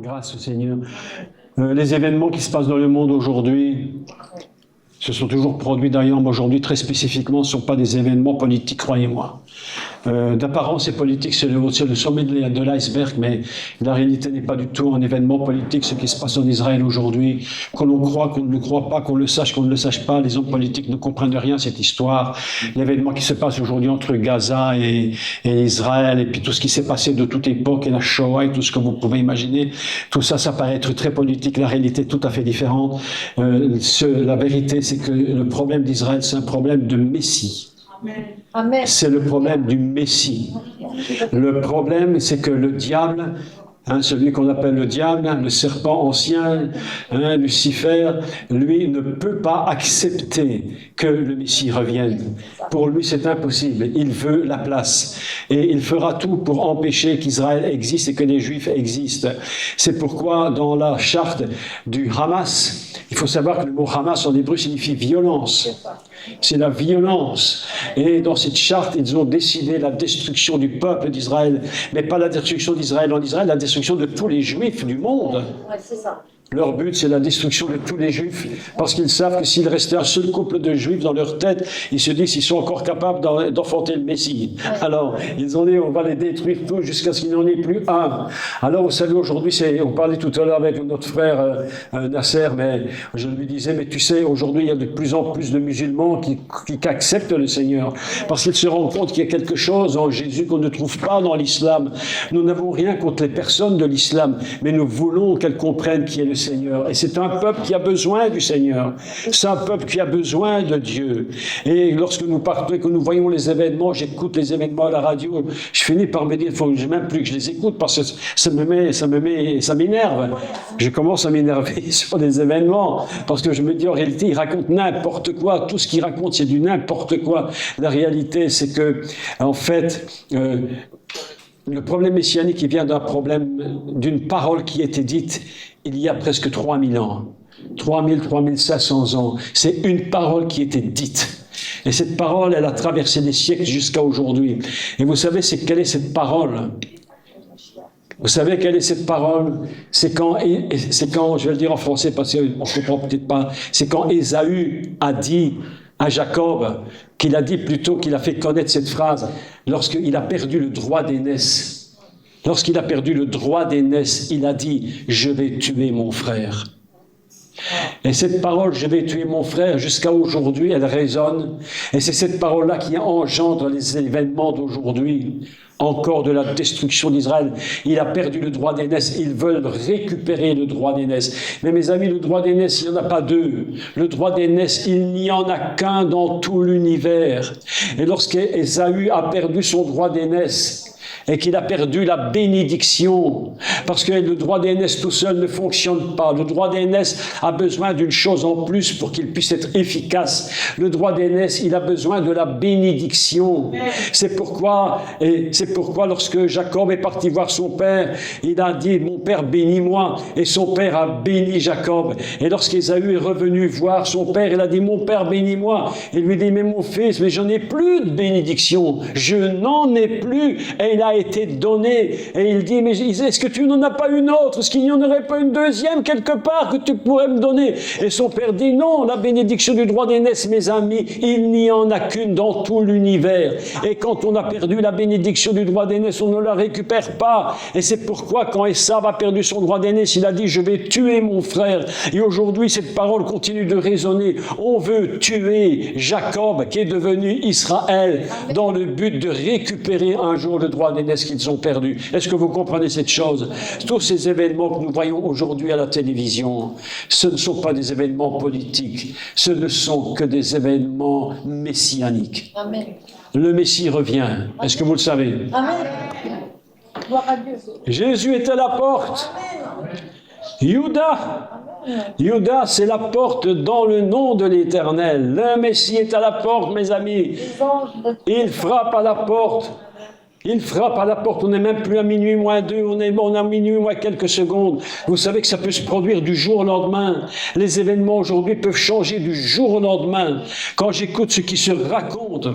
Grâce au Seigneur. Les événements qui se passent dans le monde aujourd'hui se sont toujours produits d'ailleurs, mais aujourd'hui très spécifiquement, ce ne sont pas des événements politiques, croyez-moi. D'apparence, c'est politique, c'est le sommet de l'iceberg, mais la réalité n'est pas du tout un événement politique, ce qui se passe en Israël aujourd'hui. Qu'on l'on croit, qu'on ne le croit pas, qu'on le sache, qu'on ne le sache pas, les hommes politiques ne comprennent rien à cette histoire. L'événement qui se passe aujourd'hui entre Gaza et Israël, et puis tout ce qui s'est passé de toute époque, et la Shoah, et tout ce que vous pouvez imaginer, tout ça, ça paraît être très politique. La réalité est tout à fait différente. La vérité, c'est que le problème d'Israël, c'est un problème de Messie. Amen. C'est le problème du Messie. Le problème, c'est que le diable, celui qu'on appelle le diable, le serpent ancien, Lucifer, lui ne peut pas accepter que le Messie revienne. Pour lui, c'est impossible. Il veut la place. Et il fera tout pour empêcher qu'Israël existe et que les Juifs existent. C'est pourquoi, dans la charte du Hamas, il faut savoir que le mot Hamas en hébreu signifie violence. C'est la violence. Et dans cette charte, ils ont décidé la destruction du peuple d'Israël, mais pas la destruction d'Israël en Israël, la destruction de tous les Juifs du monde. Ouais, c'est ça. Leur but, c'est la destruction de tous les Juifs, parce qu'ils savent que s'il restait un seul couple de Juifs dans leur tête, ils se disent qu'ils sont encore capables d'enfanter le Messie. Alors, ils ont dit, on va les détruire tous jusqu'à ce qu'il n'en ait plus un. Alors, vous savez, aujourd'hui, on parlait tout à l'heure avec notre frère Nasser, mais je lui disais, mais tu sais, aujourd'hui, il y a de plus en plus de musulmans qui acceptent le Seigneur, parce qu'ils se rendent compte qu'il y a quelque chose en Jésus qu'on ne trouve pas dans l'islam. Nous n'avons rien contre les personnes de l'islam, mais nous voulons qu'elles comprennent qui est le Seigneur. Et c'est un peuple qui a besoin du Seigneur. C'est un peuple qui a besoin de Dieu. Et lorsque nous partons et que nous voyons les événements, j'écoute les événements à la radio, je finis par me dire, il faut même plus que je les écoute parce que ça m'énerve. Je commence à m'énerver sur les événements parce que je me dis, en réalité, ils racontent n'importe quoi. Tout ce qu'ils racontent, c'est du n'importe quoi. La réalité, c'est que, en fait, le problème messianique, il vient d'un problème, d'une parole qui a été dite il y a presque 3000 ans. 3500 ans. C'est une parole qui était dite. Et cette parole, elle a traversé les siècles jusqu'à aujourd'hui. Et vous savez, quelle est cette parole? Vous savez quelle est cette parole? C'est quand, je vais le dire en français parce qu'on ne comprend peut-être pas, c'est quand Ésaü a dit à Jacob, qu'il a dit plutôt, qu'il a fait connaître cette phrase, lorsqu'il a perdu le droit d'aînesse. Lorsqu'il a perdu le droit d'aînesse, il a dit « Je vais tuer mon frère ». Et cette parole « Je vais tuer mon frère » jusqu'à aujourd'hui, elle résonne. Et c'est cette parole-là qui engendre les événements d'aujourd'hui. Encore de la destruction d'Israël. Il a perdu le droit d'aînesse. Ils veulent récupérer le droit d'aînesse. Mais mes amis, le droit d'aînesse, il n'y en a pas deux. Le droit d'aînesse, il n'y en a qu'un dans tout l'univers. Et lorsqu'Ésaü a perdu son droit d'aînesse, et qu'il a perdu la bénédiction, parce que le droit d'aînesse tout seul ne fonctionne pas. Le droit d'aînesse a besoin d'une chose en plus pour qu'il puisse être efficace. Le droit d'aînesse, il a besoin de la bénédiction. C'est pourquoi lorsque Jacob est parti voir son père, il a dit « Mon père, bénis-moi ». Et son père a béni Jacob. Et lorsqu'Ésaü est revenu voir son père, il a dit « Mon père, bénis-moi ». Il lui dit « Mais mon fils, mais je n'ai plus de bénédiction. Je n'en ai plus. » Et il a été donné. Et il dit, mais est-ce que tu n'en as pas une autre? Est-ce qu'il n'y en aurait pas une deuxième quelque part que tu pourrais me donner? Et son père dit, non, la bénédiction du droit d'aînesse, mes amis, il n'y en a qu'une dans tout l'univers. Et quand on a perdu la bénédiction du droit d'aînesse, on ne la récupère pas. Et c'est pourquoi quand Esav a perdu son droit d'aînesse, il a dit, je vais tuer mon frère. Et aujourd'hui, cette parole continue de résonner. On veut tuer Jacob, qui est devenu Israël, dans le but de récupérer un jour le droit d'aînesse qu'ils ont perdu. Est-ce que vous comprenez cette chose? Tous ces événements que nous voyons aujourd'hui à la télévision, ce ne sont pas des événements politiques, ce ne sont que des événements messianiques. Amen. Le Messie revient. Est-ce que vous le savez? Amen. Gloire à Dieu. Jésus est à la porte. Judas, c'est la porte dans le nom de l'Éternel. Le Messie est à la porte, mes amis. Il frappe à la porte. Il frappe à la porte, on n'est même plus à minuit moins 2, on est à minuit moins quelques secondes. Vous savez que ça peut se produire du jour au lendemain. Les événements aujourd'hui peuvent changer du jour au lendemain. Quand j'écoute ce qui se raconte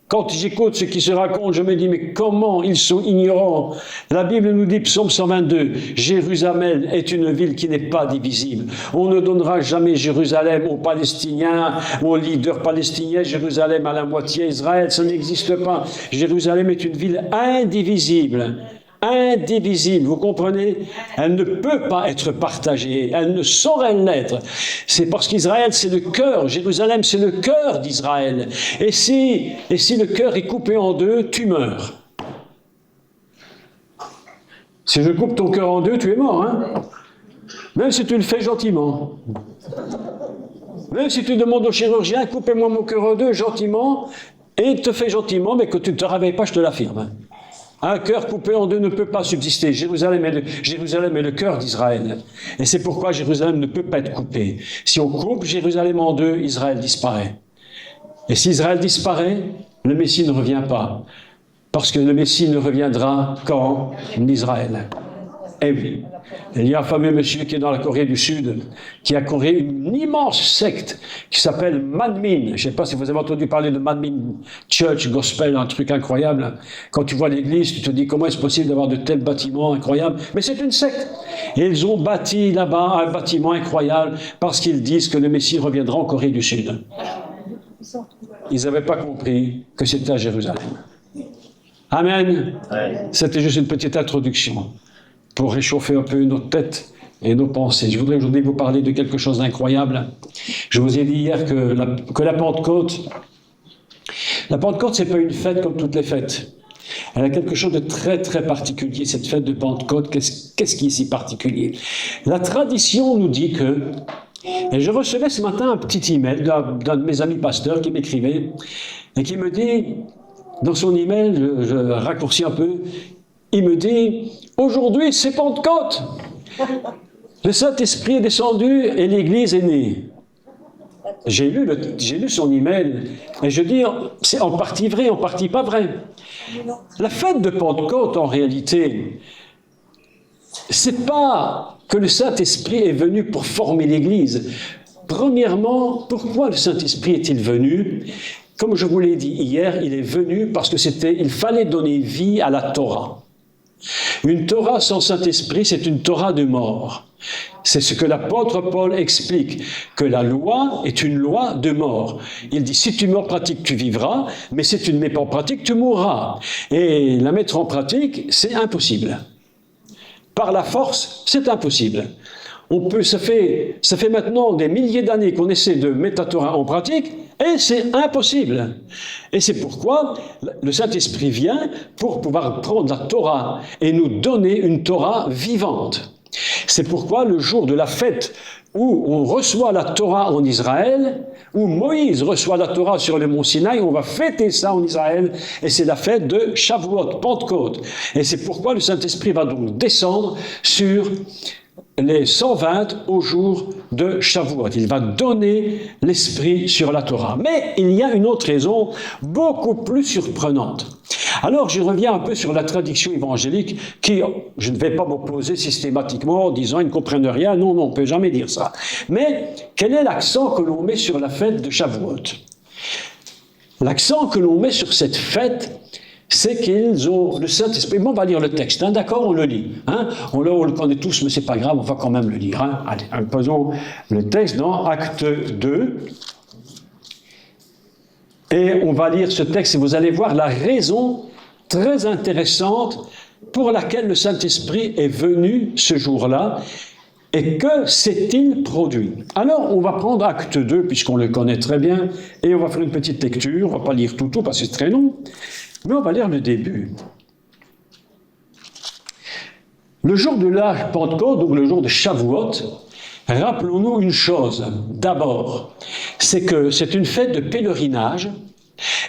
Quand j'écoute ce qui se raconte, je me dis, mais comment ils sont ignorants. La Bible nous dit, psaume 122, Jérusalem est une ville qui n'est pas divisible. On ne donnera jamais Jérusalem aux Palestiniens, aux leaders palestiniens, Jérusalem à la moitié Israël, ça n'existe pas. Jérusalem est une ville indivisible. Indivisible, vous comprenez? Elle ne peut pas être partagée, elle ne saurait l'être. C'est parce qu'Israël, c'est le cœur, Jérusalem, c'est le cœur d'Israël. Et si le cœur est coupé en deux, tu meurs. Si je coupe ton cœur en deux, tu es mort, hein? Même si tu le fais gentiment. Même si tu demandes au chirurgien, coupez-moi mon cœur en deux gentiment, et il te fait gentiment, mais que tu ne te réveilles pas, je te l'affirme. Un cœur coupé en deux ne peut pas subsister. Jérusalem est le cœur d'Israël. Et c'est pourquoi Jérusalem ne peut pas être coupé. Si on coupe Jérusalem en deux, Israël disparaît. Et si Israël disparaît, le Messie ne revient pas. Parce que le Messie ne reviendra qu'en Israël. Eh oui. Il y a un fameux monsieur qui est dans la Corée du Sud, qui a créé une immense secte qui s'appelle Manmin. Je ne sais pas si vous avez entendu parler de Manmin Church Gospel, un truc incroyable. Quand tu vois l'église, tu te dis comment est-ce possible d'avoir de tels bâtiments incroyables. Mais c'est une secte. Et ils ont bâti là-bas un bâtiment incroyable parce qu'ils disent que le Messie reviendra en Corée du Sud. Ils n'avaient pas compris que c'était à Jérusalem. Amen. C'était juste une petite introduction pour réchauffer un peu notre tête et nos pensées. Je voudrais aujourd'hui vous parler de quelque chose d'incroyable. Je vous ai dit hier que la Pentecôte, c'est pas une fête comme toutes les fêtes. Elle a quelque chose de très très particulier, cette fête de Pentecôte. Qu'est-ce qui est si particulier? La tradition nous dit que, et je recevais ce matin un petit email d'un de mes amis pasteurs qui m'écrivait et qui me dit, dans son email, je raccourcis un peu, il me dit, aujourd'hui c'est Pentecôte. Le Saint-Esprit est descendu et l'Église est née. J'ai lu son email et je dis, c'est en partie vrai, en partie pas vrai. La fête de Pentecôte, en réalité, c'est pas que le Saint-Esprit est venu pour former l'Église. Premièrement, pourquoi le Saint-Esprit est-il venu? Comme je vous l'ai dit hier, il est venu parce il fallait donner vie à la Torah. Une Torah sans Saint-Esprit, c'est une Torah de mort. C'est ce que l'apôtre Paul explique, que la loi est une loi de mort. Il dit, si tu mets en pratique, tu vivras, mais si tu ne mets pas en pratique, tu mourras. Et la mettre en pratique, c'est impossible. Par la force, c'est impossible. Ça fait maintenant des milliers d'années qu'on essaie de mettre la Torah en pratique, et c'est impossible. Et c'est pourquoi le Saint-Esprit vient pour pouvoir prendre la Torah et nous donner une Torah vivante. C'est pourquoi le jour de la fête où on reçoit la Torah en Israël, où Moïse reçoit la Torah sur le mont Sinaï, on va fêter ça en Israël, et c'est la fête de Shavuot, Pentecôte. Et c'est pourquoi le Saint-Esprit va donc descendre sur les 120 au jour de Shavuot. Il va donner l'Esprit sur la Torah. Mais il y a une autre raison beaucoup plus surprenante. Alors je reviens un peu sur la tradition évangélique qui, je ne vais pas m'opposer systématiquement en disant ils ne comprennent rien. Non, on ne peut jamais dire ça. Mais quel est l'accent que l'on met sur la fête de Shavuot? L'accent que l'on met sur cette fête, c'est qu'ils ont le Saint-Esprit. Bon, on va lire le texte, hein, d'accord, on le lit. Hein, on le connaît tous, mais c'est pas grave, on va quand même le lire. Hein. Allez, posons le texte dans Acte 2. Et on va lire ce texte et vous allez voir la raison très intéressante pour laquelle le Saint-Esprit est venu ce jour-là. Et que s'est-il produit? Alors, on va prendre Acte 2, puisqu'on le connaît très bien, et on va faire une petite lecture. On ne va pas lire tout parce que c'est très long. Mais on va lire le début. Le jour de la Pentecôte, donc le jour de Shavuot, rappelons-nous une chose. D'abord, c'est que c'est une fête de pèlerinage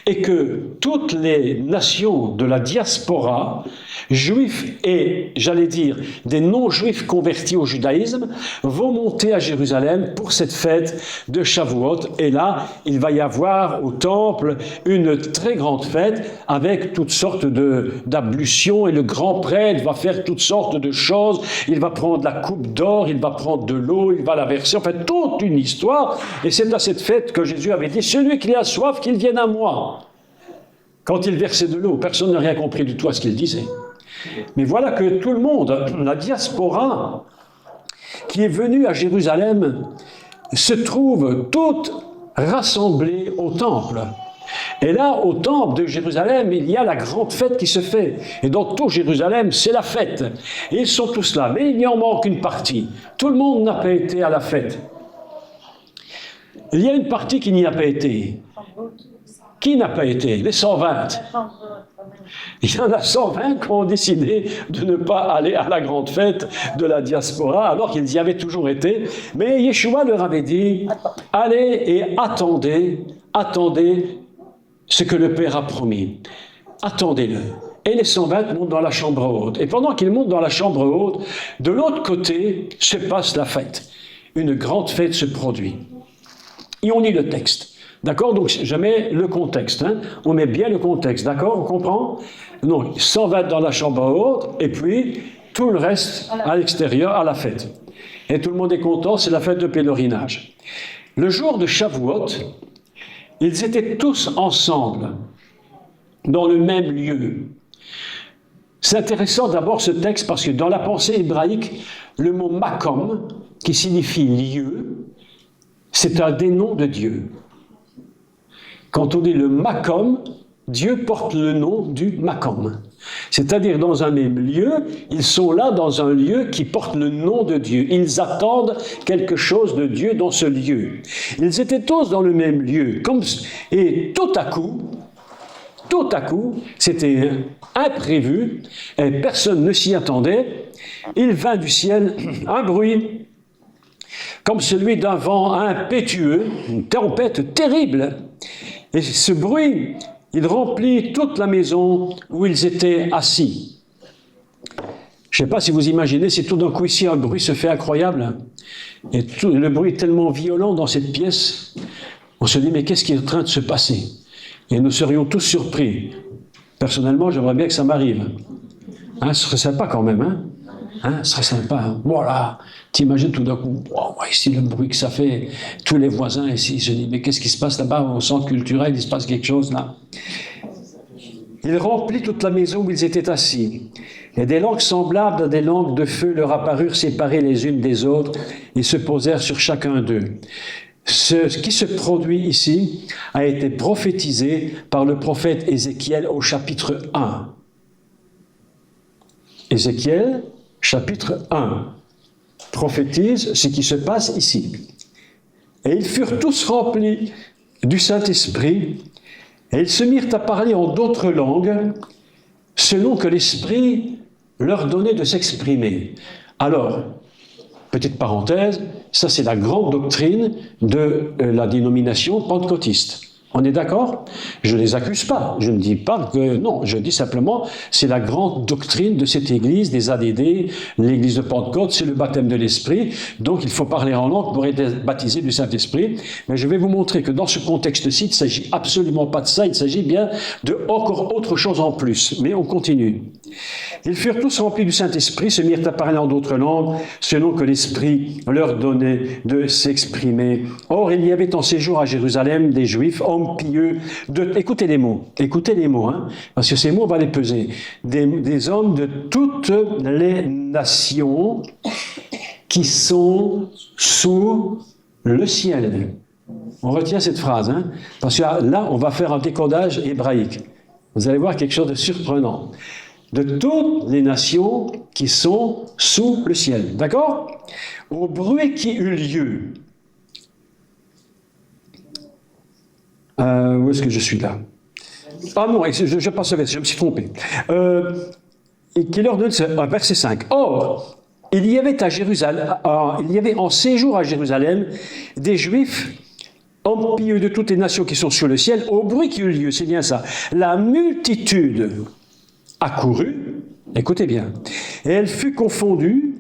et que toutes les nations de la diaspora, juifs et, j'allais dire, des non-juifs convertis au judaïsme, vont monter à Jérusalem pour cette fête de Shavuot. Et là, il va y avoir au temple une très grande fête avec toutes sortes d'ablutions et le grand prêtre va faire toutes sortes de choses. Il va prendre la coupe d'or, il va prendre de l'eau, il va la verser. En fait, toute une histoire. Et c'est à cette fête que Jésus avait dit, celui qui a soif, qu'il vienne à moi. Quand il versait de l'eau, personne n'a rien compris du tout à ce qu'il disait. Mais voilà que tout le monde, la diaspora qui est venue à Jérusalem, se trouve toute rassemblée au temple. Et là, au temple de Jérusalem, il y a la grande fête qui se fait. Et dans tout Jérusalem, c'est la fête. Et ils sont tous là. Mais il y en manque une partie. Tout le monde n'a pas été à la fête. Il y a une partie qui n'y a pas été. Qui n'a pas été? Les 120. Il y en a 120 qui ont décidé de ne pas aller à la grande fête de la diaspora, alors qu'ils y avaient toujours été. Mais Yeshua leur avait dit, allez et attendez ce que le Père a promis. Attendez-le. Et les 120 montent dans la chambre haute. Et pendant qu'ils montent dans la chambre haute, de l'autre côté se passe la fête. Une grande fête se produit. Et on lit le texte. D'accord? Donc, je mets le contexte. Hein? On met bien le contexte. D'accord? On comprend? Donc, 120 dans la chambre haute, et puis tout le reste à l'extérieur, à la fête. Et tout le monde est content, c'est la fête de pèlerinage. Le jour de Shavuot, ils étaient tous ensemble, dans le même lieu. C'est intéressant d'abord ce texte, parce que dans la pensée hébraïque, le mot makom, qui signifie lieu, c'est un des noms de Dieu. Quand on dit le Makom, Dieu porte le nom du Makom. C'est-à-dire dans un même lieu, ils sont là dans un lieu qui porte le nom de Dieu. Ils attendent quelque chose de Dieu dans ce lieu. Ils étaient tous dans le même lieu. Et tout à coup, c'était imprévu, et personne ne s'y attendait. Il vint du ciel un bruit, comme celui d'un vent impétueux, une tempête terrible. Et ce bruit, il remplit toute la maison où ils étaient assis. Je ne sais pas si vous imaginez, si tout d'un coup ici un bruit se fait incroyable, et le bruit est tellement violent dans cette pièce, on se dit mais qu'est-ce qui est en train de se passer? Et nous serions tous surpris. Personnellement, j'aimerais bien que ça m'arrive. Hein, ce serait sympa quand même, hein? Hein, ce serait sympa. Hein? Voilà, t'imagines tout d'un coup, wow, ici le bruit que ça fait, tous les voisins ici, je dis, mais qu'est-ce qui se passe là-bas au centre culturel, il se passe quelque chose là. Il remplit toute la maison où ils étaient assis. Et des langues semblables à des langues de feu leur apparurent séparées les unes des autres et se posèrent sur chacun d'eux. Ce qui se produit ici a été prophétisé par le prophète Ézéchiel au chapitre 1. Ézéchiel, chapitre 1, prophétise ce qui se passe ici. Et ils furent tous remplis du Saint-Esprit, et ils se mirent à parler en d'autres langues, selon que l'Esprit leur donnait de s'exprimer. Alors, petite parenthèse, ça c'est la grande doctrine de la dénomination pentecôtiste. On est d'accord? Je ne les accuse pas. Je ne dis pas que non. Je dis simplement, c'est la grande doctrine de cette église, des ADD, l'église de Pentecôte, c'est le baptême de l'Esprit. Donc, il faut parler en langue pour être baptisé du Saint-Esprit. Mais je vais vous montrer que dans ce contexte-ci, il ne s'agit absolument pas de ça. Il s'agit bien de encore autre chose en plus. Mais on continue. Ils furent tous remplis du Saint-Esprit, se mirent à parler en d'autres langues, selon que l'Esprit leur donnait de s'exprimer. Or, il y avait en séjour à Jérusalem des Juifs, hommes pieux, écoutez les mots, hein, parce que ces mots, on va les peser, des hommes de toutes les nations qui sont sous le ciel. On retient cette phrase, hein, parce que là, on va faire un décodage hébraïque. Vous allez voir quelque chose de surprenant. De toutes les nations qui sont sous le ciel. D'accord? Au bruit qui eut lieu. Où est-ce que je suis là? Ah non, je passe vite, je me suis trompé. Et qui leur donne verset 5. Or, il y avait en séjour à Jérusalem des Juifs, hommes pieux de toutes les nations qui sont sur le ciel, au bruit qui eut lieu, c'est bien ça. La multitude accourut, écoutez bien, et elle fut confondue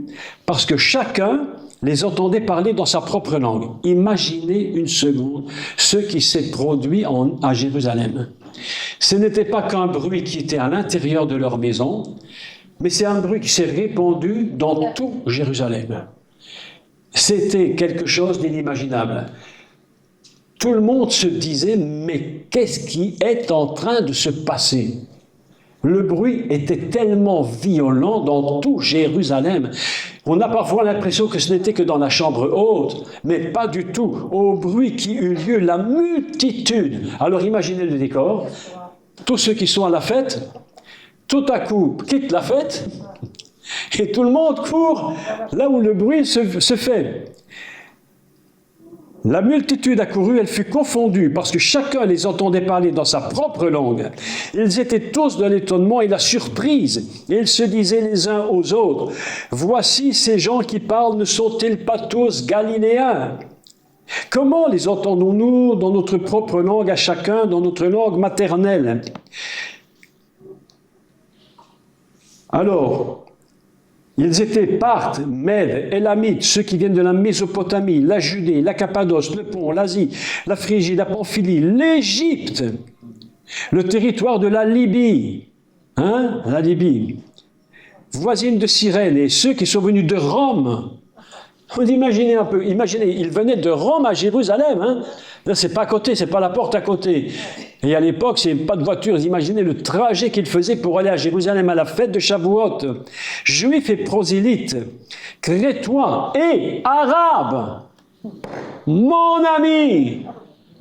parce que chacun les entendait parler dans sa propre langue. Imaginez une seconde ce qui s'est produit à Jérusalem. Ce n'était pas qu'un bruit qui était à l'intérieur de leur maison, mais c'est un bruit qui s'est répandu dans tout Jérusalem. C'était quelque chose d'inimaginable. tout le monde se disait, mais qu'est-ce qui est en train de se passer? Le bruit était tellement violent dans tout Jérusalem. On a parfois l'impression que ce n'était que dans la chambre haute, mais pas du tout. Au bruit qui eut lieu, la multitude. Alors imaginez le décor. Tous ceux qui sont à la fête, tout à coup quittent la fête, et tout le monde court là où le bruit se fait. La multitude accourut, elle fut confondue, parce que chacun les entendait parler dans sa propre langue. Ils étaient tous dans l'étonnement et la surprise. Et ils se disaient les uns aux autres, « Voici ces gens qui parlent, ne sont-ils pas tous Galiléens? Comment les entendons-nous dans notre propre langue à chacun, dans notre langue maternelle ?» Alors, ils étaient Parthes, Mèdes, Élamites, ceux qui viennent de la Mésopotamie, la Judée, la Cappadoce, le Pont, l'Asie, la Phrygie, la Pamphylie, l'Égypte, le territoire de la Libye, la Libye, voisine de Cyrène, et ceux qui sont venus de Rome. Vous imaginez un peu, imaginez, ils venaient de Rome à Jérusalem, Là, c'est pas à côté, c'est pas la porte à côté. Et à l'époque, c'est pas de voiture. Imaginez le trajet qu'ils faisaient pour aller à Jérusalem à la fête de Shavuot. Juifs et prosélytes, Crétois et Arabes. Mon ami,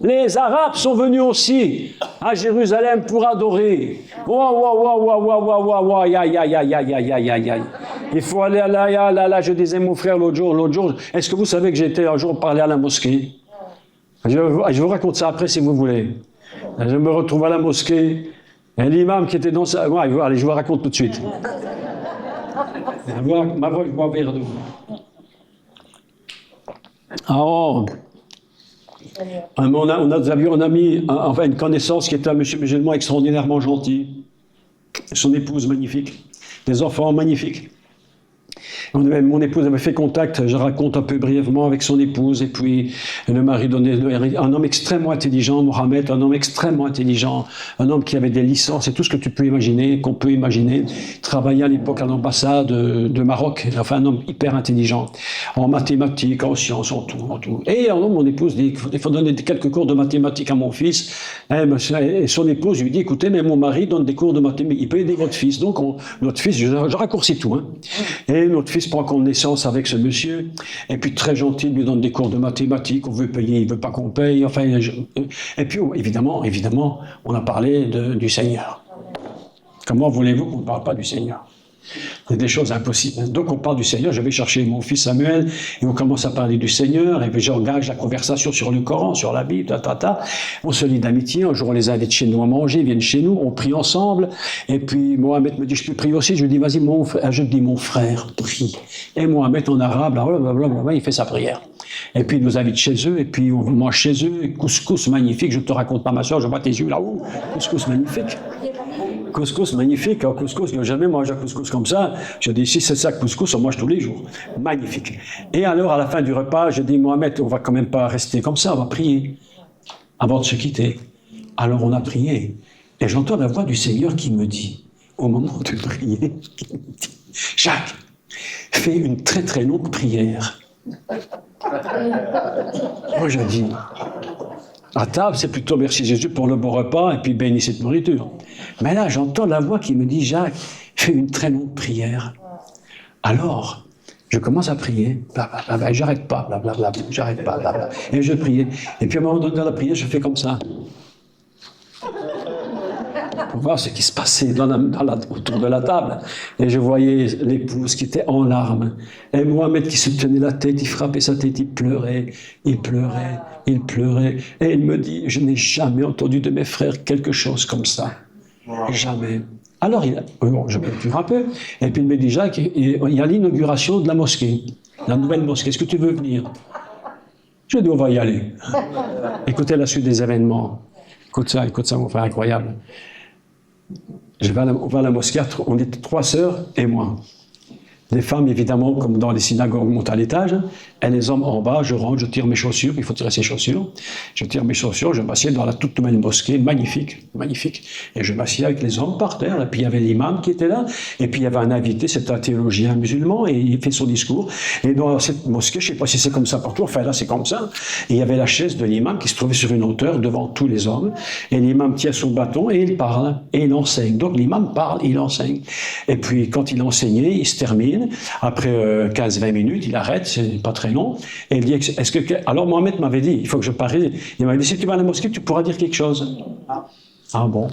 les Arabes sont venus aussi à Jérusalem pour adorer. Il faut aller là, je disais mon frère l'autre jour, est-ce que vous savez que j'ai été un jour parler à la mosquée? Je vous raconte ça après si vous voulez. Je me retrouve à la mosquée, et l'imam qui était dans sa... Ouais, allez, je vous raconte tout de suite. Ma voix, je bois un verre de vous. Oh. On a vu un ami, enfin une connaissance qui était un monsieur musulman extraordinairement gentil. Son épouse magnifique, des enfants magnifiques. Mon épouse avait fait contact, je raconte un peu brièvement, avec son épouse, et puis le mari donnait un homme extrêmement intelligent, Mohamed, un homme extrêmement intelligent, un homme qui avait des licences et tout ce que tu peux imaginer, qu'on peut imaginer, travaillait à l'époque à l'ambassade de Maroc, enfin un homme hyper intelligent, en mathématiques, en sciences, en tout. Et alors, mon épouse dit qu'il faut donner quelques cours de mathématiques à mon fils, et son épouse lui dit, écoutez, mais mon mari donne des cours de mathématiques, il peut aider votre fils, donc notre fils, je raccourcis tout, et notre fils prend connaissance avec ce monsieur, et puis très gentil, il lui donne des cours de mathématiques, on veut payer, il ne veut pas qu'on paye, enfin, et puis évidemment, on a parlé du Seigneur. Comment voulez-vous qu'on ne parle pas du Seigneur? C'est des choses impossibles. Donc on parle du Seigneur, je vais chercher mon fils Samuel, et on commence à parler du Seigneur, et puis j'engage la conversation sur le Coran, sur la Bible, On se lie d'amitié, un jour on les invite chez nous à manger, ils viennent chez nous, on prie ensemble, et puis Mohamed me dit, je peux prier aussi? Je lui dis, vas-y, mon frère, prie. Et Mohamed en arabe, blablabla, il fait sa prière. Et puis il nous invite chez eux, et puis on mange chez eux, couscous magnifique, je ne te raconte pas ma soeur, je vois tes yeux là-haut, couscous magnifique. Couscous magnifique, un couscous, je n'ai jamais mangé un couscous comme ça. Je dis, si c'est ça, couscous, on mange tous les jours. Magnifique. Et alors, à la fin du repas, je dis, Mohamed, on va quand même pas rester comme ça, on va prier avant de se quitter. Alors, on a prié. Et j'entends la voix du Seigneur qui me dit, au moment de prier, Jacques, fais une très très longue prière. Moi, je dis, à table, c'est plutôt merci Jésus pour le bon repas et puis bénis cette nourriture. Mais là, j'entends la voix qui me dit, Jacques, fais une très longue prière. Alors, je commence à prier, blablabla, j'arrête pas, blablabla, j'arrête pas, blablabla. Et je priais. Et puis à un moment donné dans la prière, je fais comme ça. Pour voir ce qui se passait autour de la table. Et je voyais l'épouse qui était en larmes. Et Mohamed qui se tenait la tête, il frappait sa tête, il pleurait. Et il me dit, je n'ai jamais entendu de mes frères quelque chose comme ça. Jamais. Alors, je peux plus un peu. Et puis il me dit, Jacques, il y a l'inauguration de la mosquée, la nouvelle mosquée. Est-ce que tu veux venir? Je dis, on va y aller. Écoutez la suite des événements. Écoute ça, mon frère, incroyable. On va à la mosquée, on était 3 sœurs et moi. Les femmes, évidemment, comme dans les synagogues, montent à l'étage, et les hommes en bas, je rentre, je tire mes chaussures, il faut tirer ses chaussures. Je tire mes chaussures, je m'assieds dans la toute nouvelle mosquée, magnifique, magnifique. Et je m'assieds avec les hommes par terre, et puis il y avait l'imam qui était là, et puis il y avait un invité, c'était un théologien musulman, et il fait son discours. Et dans cette mosquée, je ne sais pas si c'est comme ça partout, enfin là c'est comme ça, et il y avait la chaise de l'imam qui se trouvait sur une hauteur devant tous les hommes, et l'imam tient son bâton, et il parle, et il enseigne. Donc l'imam parle, il enseigne. Et puis quand il a enseigné, il se termine. Après 15-20 minutes, il arrête, c'est pas très long, et il dit, est-ce que... Alors Mohamed m'avait dit, il faut que je parle, il m'avait dit, si tu vas à la mosquée, tu pourras dire quelque chose. Ah bon?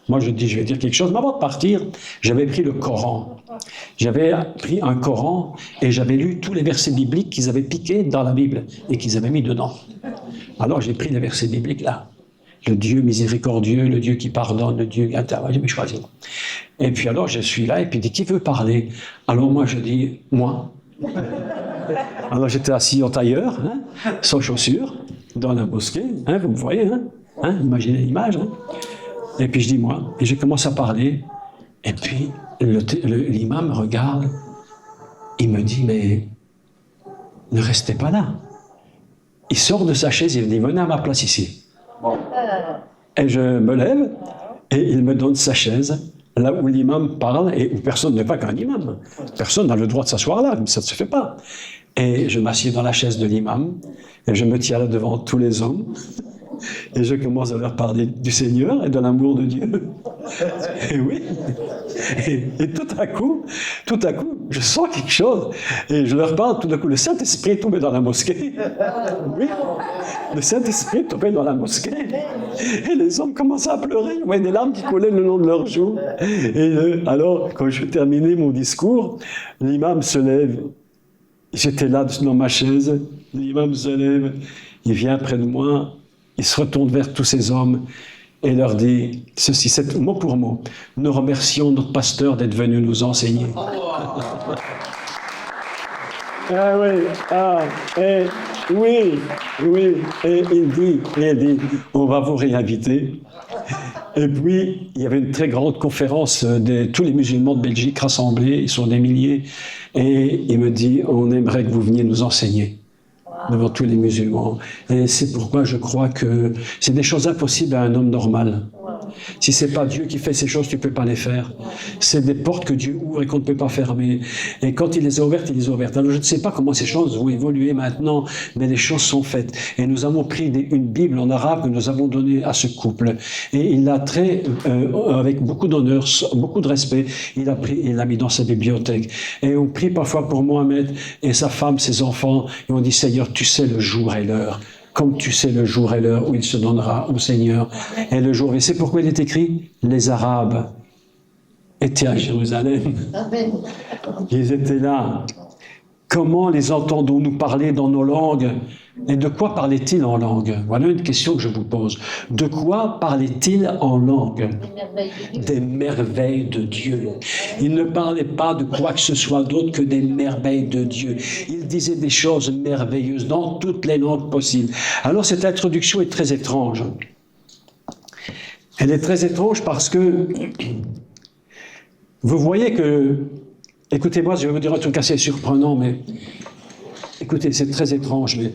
Moi je dis, je vais dire quelque chose, mais avant de partir, j'avais pris le Coran. J'avais pris un Coran, et j'avais lu tous les versets bibliques qu'ils avaient piqués dans la Bible, et qu'ils avaient mis dedans. Alors j'ai pris les versets bibliques là. Le Dieu miséricordieux, le Dieu qui pardonne, le Dieu qui intervient, j'ai choisi. Et puis alors je suis là, et puis il dit, qui veut parler? Alors moi je dis, moi. Alors j'étais assis en tailleur, hein, sans chaussures, dans la mosquée, hein, vous me voyez, hein, imaginez l'image. Hein. Et puis je dis, moi, et je commence à parler, et puis l'imam me regarde, il me dit, mais ne restez pas là. Il sort de sa chaise, il me dit, venez à ma place ici. Et je me lève, et il me donne sa chaise, là où l'imam parle, et où personne n'est pas qu'un imam. Personne n'a le droit de s'asseoir là, ça ne se fait pas. Et je m'assieds dans la chaise de l'imam, et je me tiens là devant tous les hommes, et je commence à leur parler du Seigneur et de l'amour de Dieu. Et oui. Et tout à coup, je sens quelque chose, et je leur parle, tout d'un coup, le Saint-Esprit est tombé dans la mosquée. Oui, le Saint-Esprit est tombé dans la mosquée. Et les hommes commençaient à pleurer, il y avait des larmes qui coulaient le long de leurs joues. Et alors, quand je terminais mon discours, l'imam se lève. J'étais là dans ma chaise, l'imam se lève, il vient près de moi, il se retourne vers tous ces hommes et leur dit ceci, c'est mot pour mot. Nous remercions notre pasteur d'être venu nous enseigner. Ah oui, et il dit, on va vous réinviter. Et puis, il y avait une très grande conférence de tous les musulmans de Belgique rassemblés, ils sont des milliers, et il me dit, on aimerait que vous veniez nous enseigner devant tous les musulmans. Et c'est pourquoi je crois que c'est des choses impossibles à un homme normal. Si c'est pas Dieu qui fait ces choses, tu peux pas les faire. C'est des portes que Dieu ouvre et qu'on ne peut pas fermer. Et quand il les a ouvertes, il les a ouvertes. Alors je ne sais pas comment ces choses vont évoluer maintenant, mais les choses sont faites. Et nous avons pris une Bible en arabe que nous avons donnée à ce couple. Et il l'a avec beaucoup d'honneur, beaucoup de respect, il l'a mis dans sa bibliothèque. Et on prie parfois pour Mohamed et sa femme, ses enfants, et on dit, Seigneur, tu sais le jour et l'heure. Comme tu sais le jour et l'heure où il se donnera au Seigneur. Et le jour, et c'est pourquoi il est écrit, les Arabes étaient à Jérusalem. Ils étaient là. Comment les entendons-nous parler dans nos langues? Et de quoi parlaient-ils en langue? Voilà une question que je vous pose. De quoi parlaient-ils en langue? Des merveilles de Dieu. Ils ne parlaient pas de quoi que ce soit d'autre que des merveilles de Dieu. Ils disaient des choses merveilleuses dans toutes les langues possibles. Alors cette introduction est très étrange. Elle est très étrange parce que vous voyez que... Écoutez-moi, je vais vous dire un truc assez surprenant, mais écoutez, c'est très étrange, mais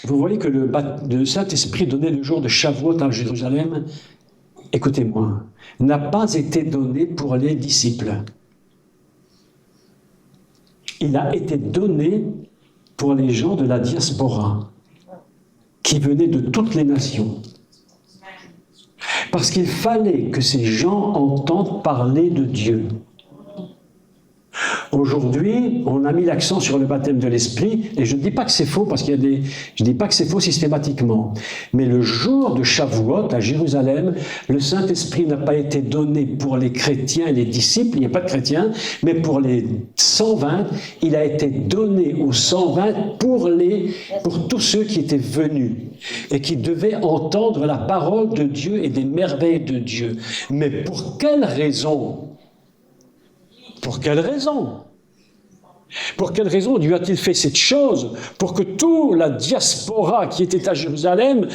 vous voyez que le Saint-Esprit donné le jour de Shavuot à Jérusalem, écoutez-moi, n'a pas été donné pour les disciples. Il a été donné pour les gens de la diaspora, qui venaient de toutes les nations. Parce qu'il fallait que ces gens entendent parler de Dieu. Aujourd'hui, on a mis l'accent sur le baptême de l'Esprit, et je ne dis pas que c'est faux, parce qu'il y a je ne dis pas que c'est faux systématiquement. Mais le jour de Shavuot, à Jérusalem, le Saint-Esprit n'a pas été donné pour les chrétiens et les disciples, il n'y a pas de chrétiens, mais pour les 120, il a été donné aux 120 pour tous ceux qui étaient venus, et qui devaient entendre la parole de Dieu et des merveilles de Dieu. Mais pour quelle raison? Pour quelle raison? Pour quelle raison Dieu a-t-il fait cette chose? Pour que toute la diaspora qui était à Jérusalem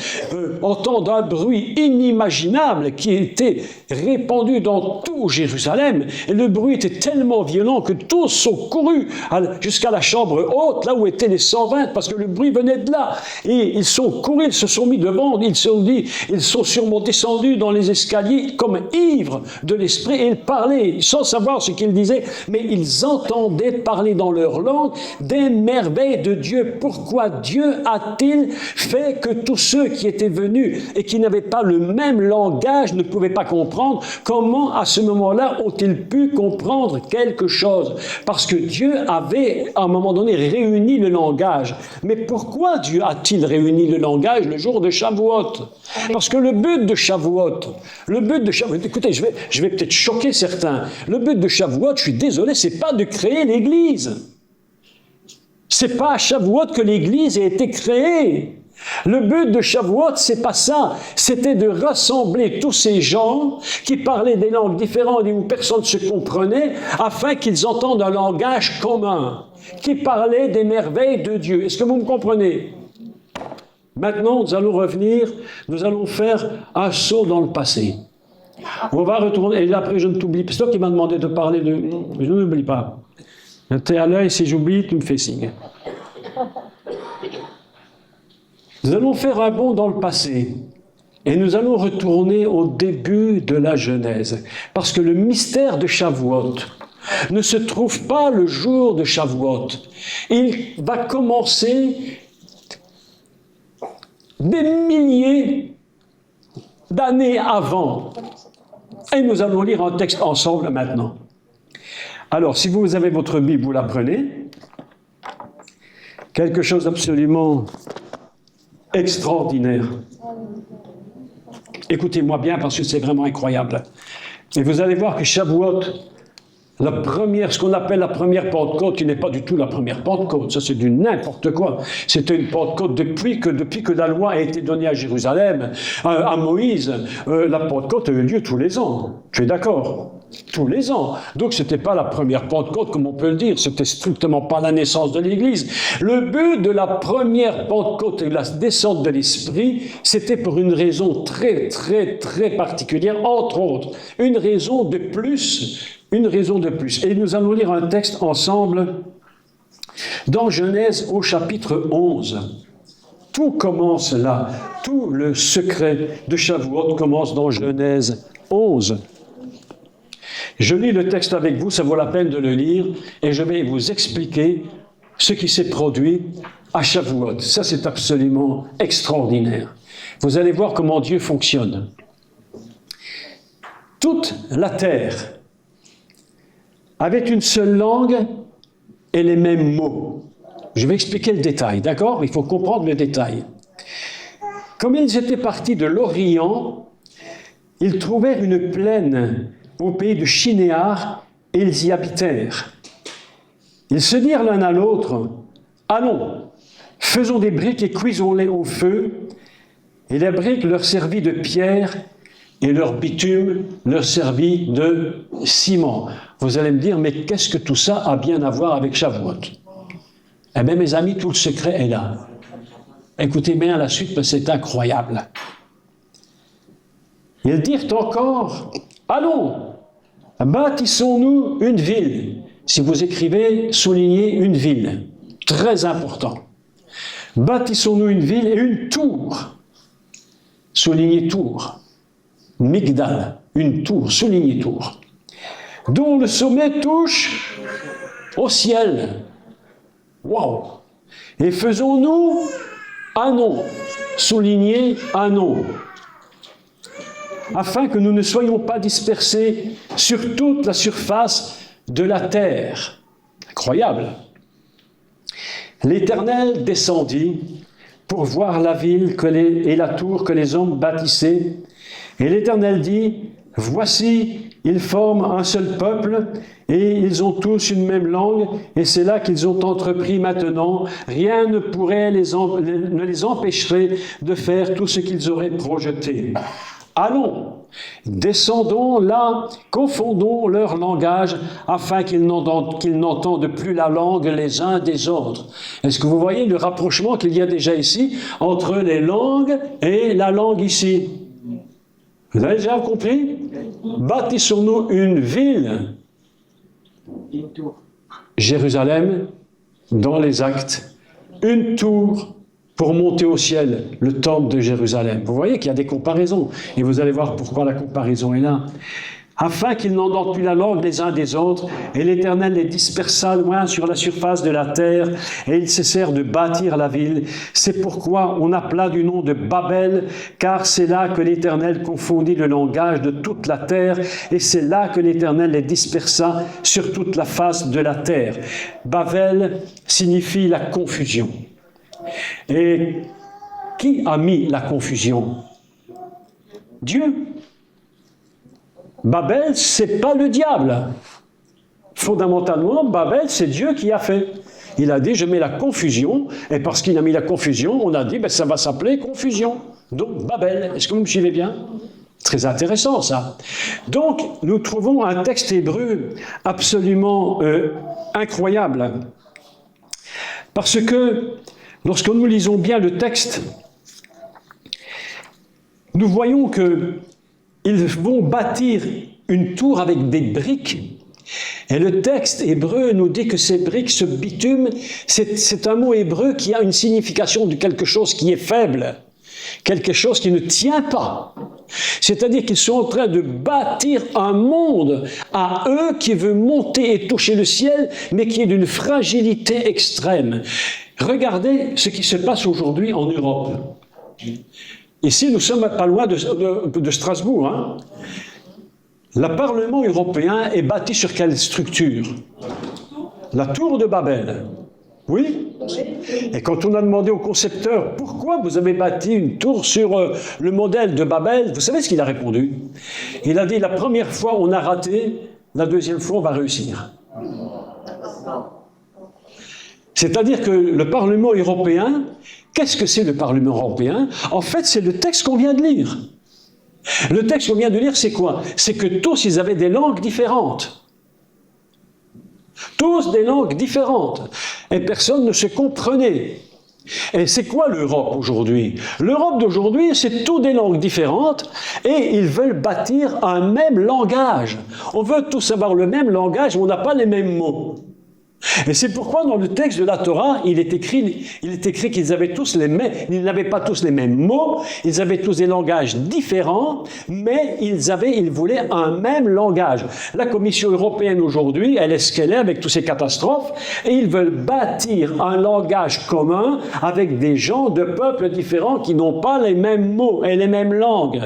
entende un bruit inimaginable qui était répandu dans tout Jérusalem. Et le bruit était tellement violent que tous sont courus jusqu'à la chambre haute, là où étaient les 120, parce que le bruit venait de là. Et ils sont courus, ils se sont mis devant, ils sont sûrement descendus dans les escaliers comme ivres de l'esprit, et ils parlaient sans savoir ce qu'ils disaient, mais ils entendaient parler dans leur langue des merveilles de Dieu. Pourquoi Dieu a-t-il fait que tous ceux qui étaient venus et qui n'avaient pas le même langage ne pouvaient pas comprendre? Comment à ce moment-là ont-ils pu comprendre quelque chose? Parce que Dieu avait à un moment donné réuni le langage. Mais pourquoi Dieu a-t-il réuni le langage le jour de Shavuot? Parce que le but de Shavuot, écoutez, je vais peut-être choquer certains. Le but de Shavuot, je suis désolé, c'est pas de créer l'Église. C'est pas à Shavuot que l'Église a été créée. Le but de Shavuot, c'est pas ça. C'était de rassembler tous ces gens qui parlaient des langues différentes et où personne ne se comprenait, afin qu'ils entendent un langage commun, qui parlait des merveilles de Dieu. Est-ce que vous me comprenez? Maintenant, nous allons revenir, nous allons faire un saut dans le passé. On va retourner, et après je ne t'oublie pas. C'est toi qui m'as demandé de parler de... Je n'oublie pas. Tu es à l'œil, si j'oublie, tu me fais signe. Nous allons faire un bond dans le passé et nous allons retourner au début de la Genèse. Parce que le mystère de Shavuot ne se trouve pas le jour de Shavuot. Il va commencer des milliers d'années avant. Et nous allons lire un texte ensemble maintenant. Alors, si vous avez votre Bible, vous la prenez. Quelque chose d'absolument extraordinaire. Écoutez-moi bien parce que c'est vraiment incroyable. Et vous allez voir que Shavuot, ce qu'on appelle la première Pentecôte, qui n'est pas du tout la première Pentecôte, ça c'est du n'importe quoi. C'était une Pentecôte depuis que la loi a été donnée à Jérusalem, à Moïse. La Pentecôte a eu lieu tous les ans. Tu es d'accord? Tous les ans. Donc ce n'était pas la première Pentecôte, comme on peut le dire. C'était strictement pas la naissance de l'Église. Le but de la première Pentecôte et la descente de l'Esprit, c'était pour une raison très, très, très particulière, entre autres. Une raison de plus. Et nous allons lire un texte ensemble dans Genèse au chapitre 11. Tout commence là. Tout le secret de Shavuot commence dans Genèse 11. Je lis le texte avec vous, ça vaut la peine de le lire, et je vais vous expliquer ce qui s'est produit à Shavuot. Ça, c'est absolument extraordinaire. Vous allez voir comment Dieu fonctionne. Toute la terre avait une seule langue et les mêmes mots. Je vais expliquer le détail, d'accord? Il faut comprendre le détail. Comme ils étaient partis de l'Orient, ils trouvèrent une plaine au pays de Shinéar, et ils y habitèrent. Ils se dirent l'un à l'autre, « Allons, faisons des briques et cuisons-les au feu. » Et les briques leur servit de pierre, et leur bitume leur servit de ciment. Vous allez me dire, mais qu'est-ce que tout ça a bien à voir avec Shavuot? Eh bien, mes amis, tout le secret est là. Écoutez bien la suite, parce que c'est incroyable. Ils dirent encore, « Allons, bâtissons-nous une ville. » Si vous écrivez, soulignez une ville. Très important. Bâtissons-nous une ville et une tour. Soulignez tour. Migdal, une tour, soulignez tour. Dont le sommet touche au ciel. Waouh! Et faisons-nous un nom. Soulignez un nom. Afin que nous ne soyons pas dispersés sur toute la surface de la terre. Incroyable. L'Éternel descendit pour voir la ville et la tour que les hommes bâtissaient. Et l'Éternel dit, « Voici, ils forment un seul peuple, et ils ont tous une même langue, et c'est là qu'ils ont entrepris maintenant. Rien ne pourrait ne les empêcherait de faire tout ce qu'ils auraient projeté. » Allons, descendons là, confondons leur langage, afin qu'ils n'entendent plus la langue les uns des autres. Est-ce que vous voyez le rapprochement qu'il y a déjà ici entre les langues et la langue ici? Vous avez déjà compris? Bâtissons-nous une ville, Jérusalem, dans les Actes, une tour pour monter au ciel, le temple de Jérusalem. Vous voyez qu'il y a des comparaisons, et vous allez voir pourquoi la comparaison est là. Afin qu'ils n'entendent plus la langue les uns des autres, et l'Éternel les dispersa loin sur la surface de la terre, et ils cessèrent de bâtir la ville. C'est pourquoi on appela du nom de Babel, car c'est là que l'Éternel confondit le langage de toute la terre, et c'est là que l'Éternel les dispersa sur toute la face de la terre. Babel signifie la confusion. Et qui a mis la confusion? Dieu. Babel, c'est pas le diable. Fondamentalement, Babel, c'est Dieu qui a fait. Il a dit, je mets la confusion, et parce qu'il a mis la confusion, on a dit, ça va s'appeler confusion. Donc, Babel. Est-ce que vous me suivez bien? Très intéressant, ça. Donc, nous trouvons un texte hébreu absolument incroyable. Parce que, lorsque nous lisons bien le texte, nous voyons qu'ils vont bâtir une tour avec des briques. Et le texte hébreu nous dit que ces briques, ce bitume, c'est un mot hébreu qui a une signification de quelque chose qui est faible, quelque chose qui ne tient pas. C'est-à-dire qu'ils sont en train de bâtir un monde à eux qui veut monter et toucher le ciel, mais qui est d'une fragilité extrême. Regardez ce qui se passe aujourd'hui en Europe. Ici, nous sommes pas loin de Strasbourg. Hein. Le Parlement européen est bâti sur quelle structure? La tour de Babel. Oui? Et quand on a demandé au concepteur pourquoi vous avez bâti une tour sur le modèle de Babel, vous savez ce qu'il a répondu? Il a dit, la première fois on a raté, la deuxième fois on va réussir. C'est-à-dire que le Parlement européen, qu'est-ce que c'est le Parlement européen? En fait, c'est le texte qu'on vient de lire. Le texte qu'on vient de lire, c'est quoi? C'est que tous, ils avaient des langues différentes. Tous des langues différentes. Et personne ne se comprenait. Et c'est quoi l'Europe aujourd'hui? L'Europe d'aujourd'hui, c'est toutes des langues différentes et ils veulent bâtir un même langage. On veut tous avoir le même langage, mais on n'a pas les mêmes mots. Et c'est pourquoi dans le texte de la Torah, il est écrit qu'ils avaient tous ils n'avaient pas tous les mêmes mots, ils avaient tous des langages différents, mais ils voulaient un même langage. La Commission européenne aujourd'hui, elle est ce qu'elle est avec toutes ces catastrophes, et ils veulent bâtir un langage commun avec des gens de peuples différents qui n'ont pas les mêmes mots et les mêmes langues.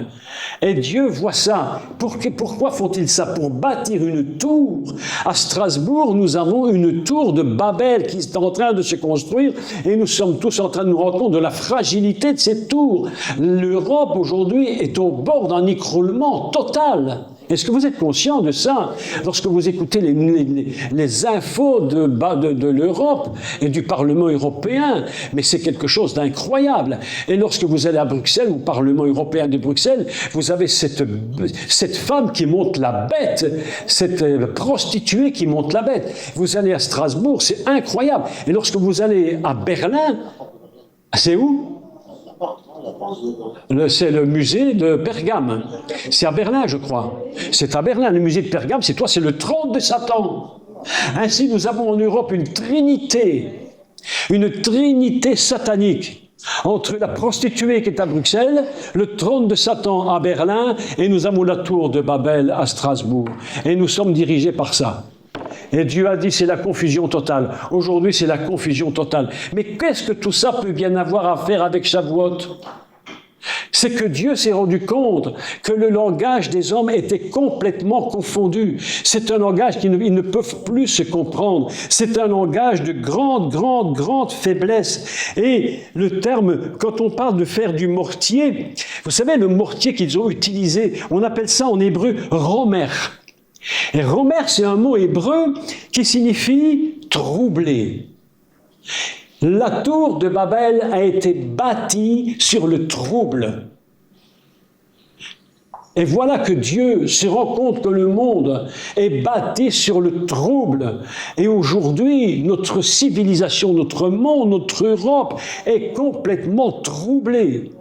Et Dieu voit ça. Pourquoi font-ils ça? Pour bâtir une tour. À Strasbourg, nous avons une tour de Babel qui est en train de se construire et nous sommes tous en train de nous rendre compte de la fragilité de cette tour. L'Europe aujourd'hui est au bord d'un écroulement total. Est-ce que vous êtes conscient de ça? Lorsque vous écoutez les infos de l'Europe et du Parlement européen, mais c'est quelque chose d'incroyable. Et lorsque vous allez à Bruxelles, au Parlement européen de Bruxelles, vous avez cette femme qui monte la bête, cette prostituée qui monte la bête. Vous allez à Strasbourg, c'est incroyable. Et lorsque vous allez à Berlin, c'est où? C'est le musée de Pergame. C'est à Berlin, je crois. C'est à Berlin, le musée de Pergame, c'est le trône de Satan. Ainsi, nous avons en Europe une trinité satanique. Entre la prostituée qui est à Bruxelles, le trône de Satan à Berlin, et nous avons la tour de Babel à Strasbourg. Et nous sommes dirigés par ça. Et Dieu a dit, c'est la confusion totale. Aujourd'hui, c'est la confusion totale. Mais qu'est-ce que tout ça peut bien avoir à faire avec Shavuot? C'est que Dieu s'est rendu compte que le langage des hommes était complètement confondu. C'est un langage qu'ils ne peuvent plus se comprendre. C'est un langage de grande faiblesse. Et le terme, quand on parle de faire du mortier, vous savez, le mortier qu'ils ont utilisé, on appelle ça en hébreu « romer ». Et romer, c'est un mot hébreu qui signifie « troubler ». La tour de Babel a été bâtie sur le trouble. Et voilà que Dieu se rend compte que le monde est bâti sur le trouble. Et aujourd'hui, notre civilisation, notre monde, notre Europe est complètement troublée.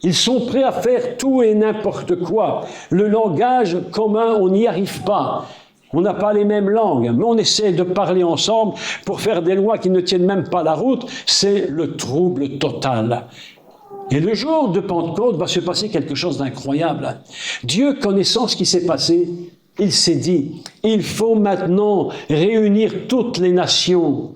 Ils sont prêts à faire tout et n'importe quoi. Le langage commun, on n'y arrive pas. On n'a pas les mêmes langues, mais on essaie de parler ensemble pour faire des lois qui ne tiennent même pas la route. C'est le trouble total. Et le jour de Pentecôte va se passer quelque chose d'incroyable. Dieu, connaissant ce qui s'est passé, il s'est dit, il faut maintenant réunir toutes les nations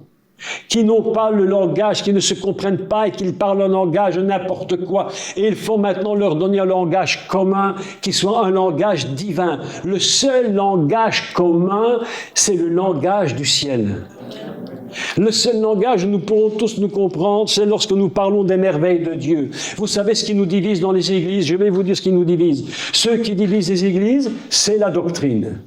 qui n'ont pas le langage, qui ne se comprennent pas et qui parlent un langage n'importe quoi. Et il faut maintenant leur donner un langage commun qui soit un langage divin. Le seul langage commun, c'est le langage du ciel. Le seul langage où nous pourrons tous nous comprendre, c'est lorsque nous parlons des merveilles de Dieu. Vous savez ce qui nous divise dans les églises? Je vais vous dire ce qui nous divise. Ceux qui divisent les églises, c'est la doctrine.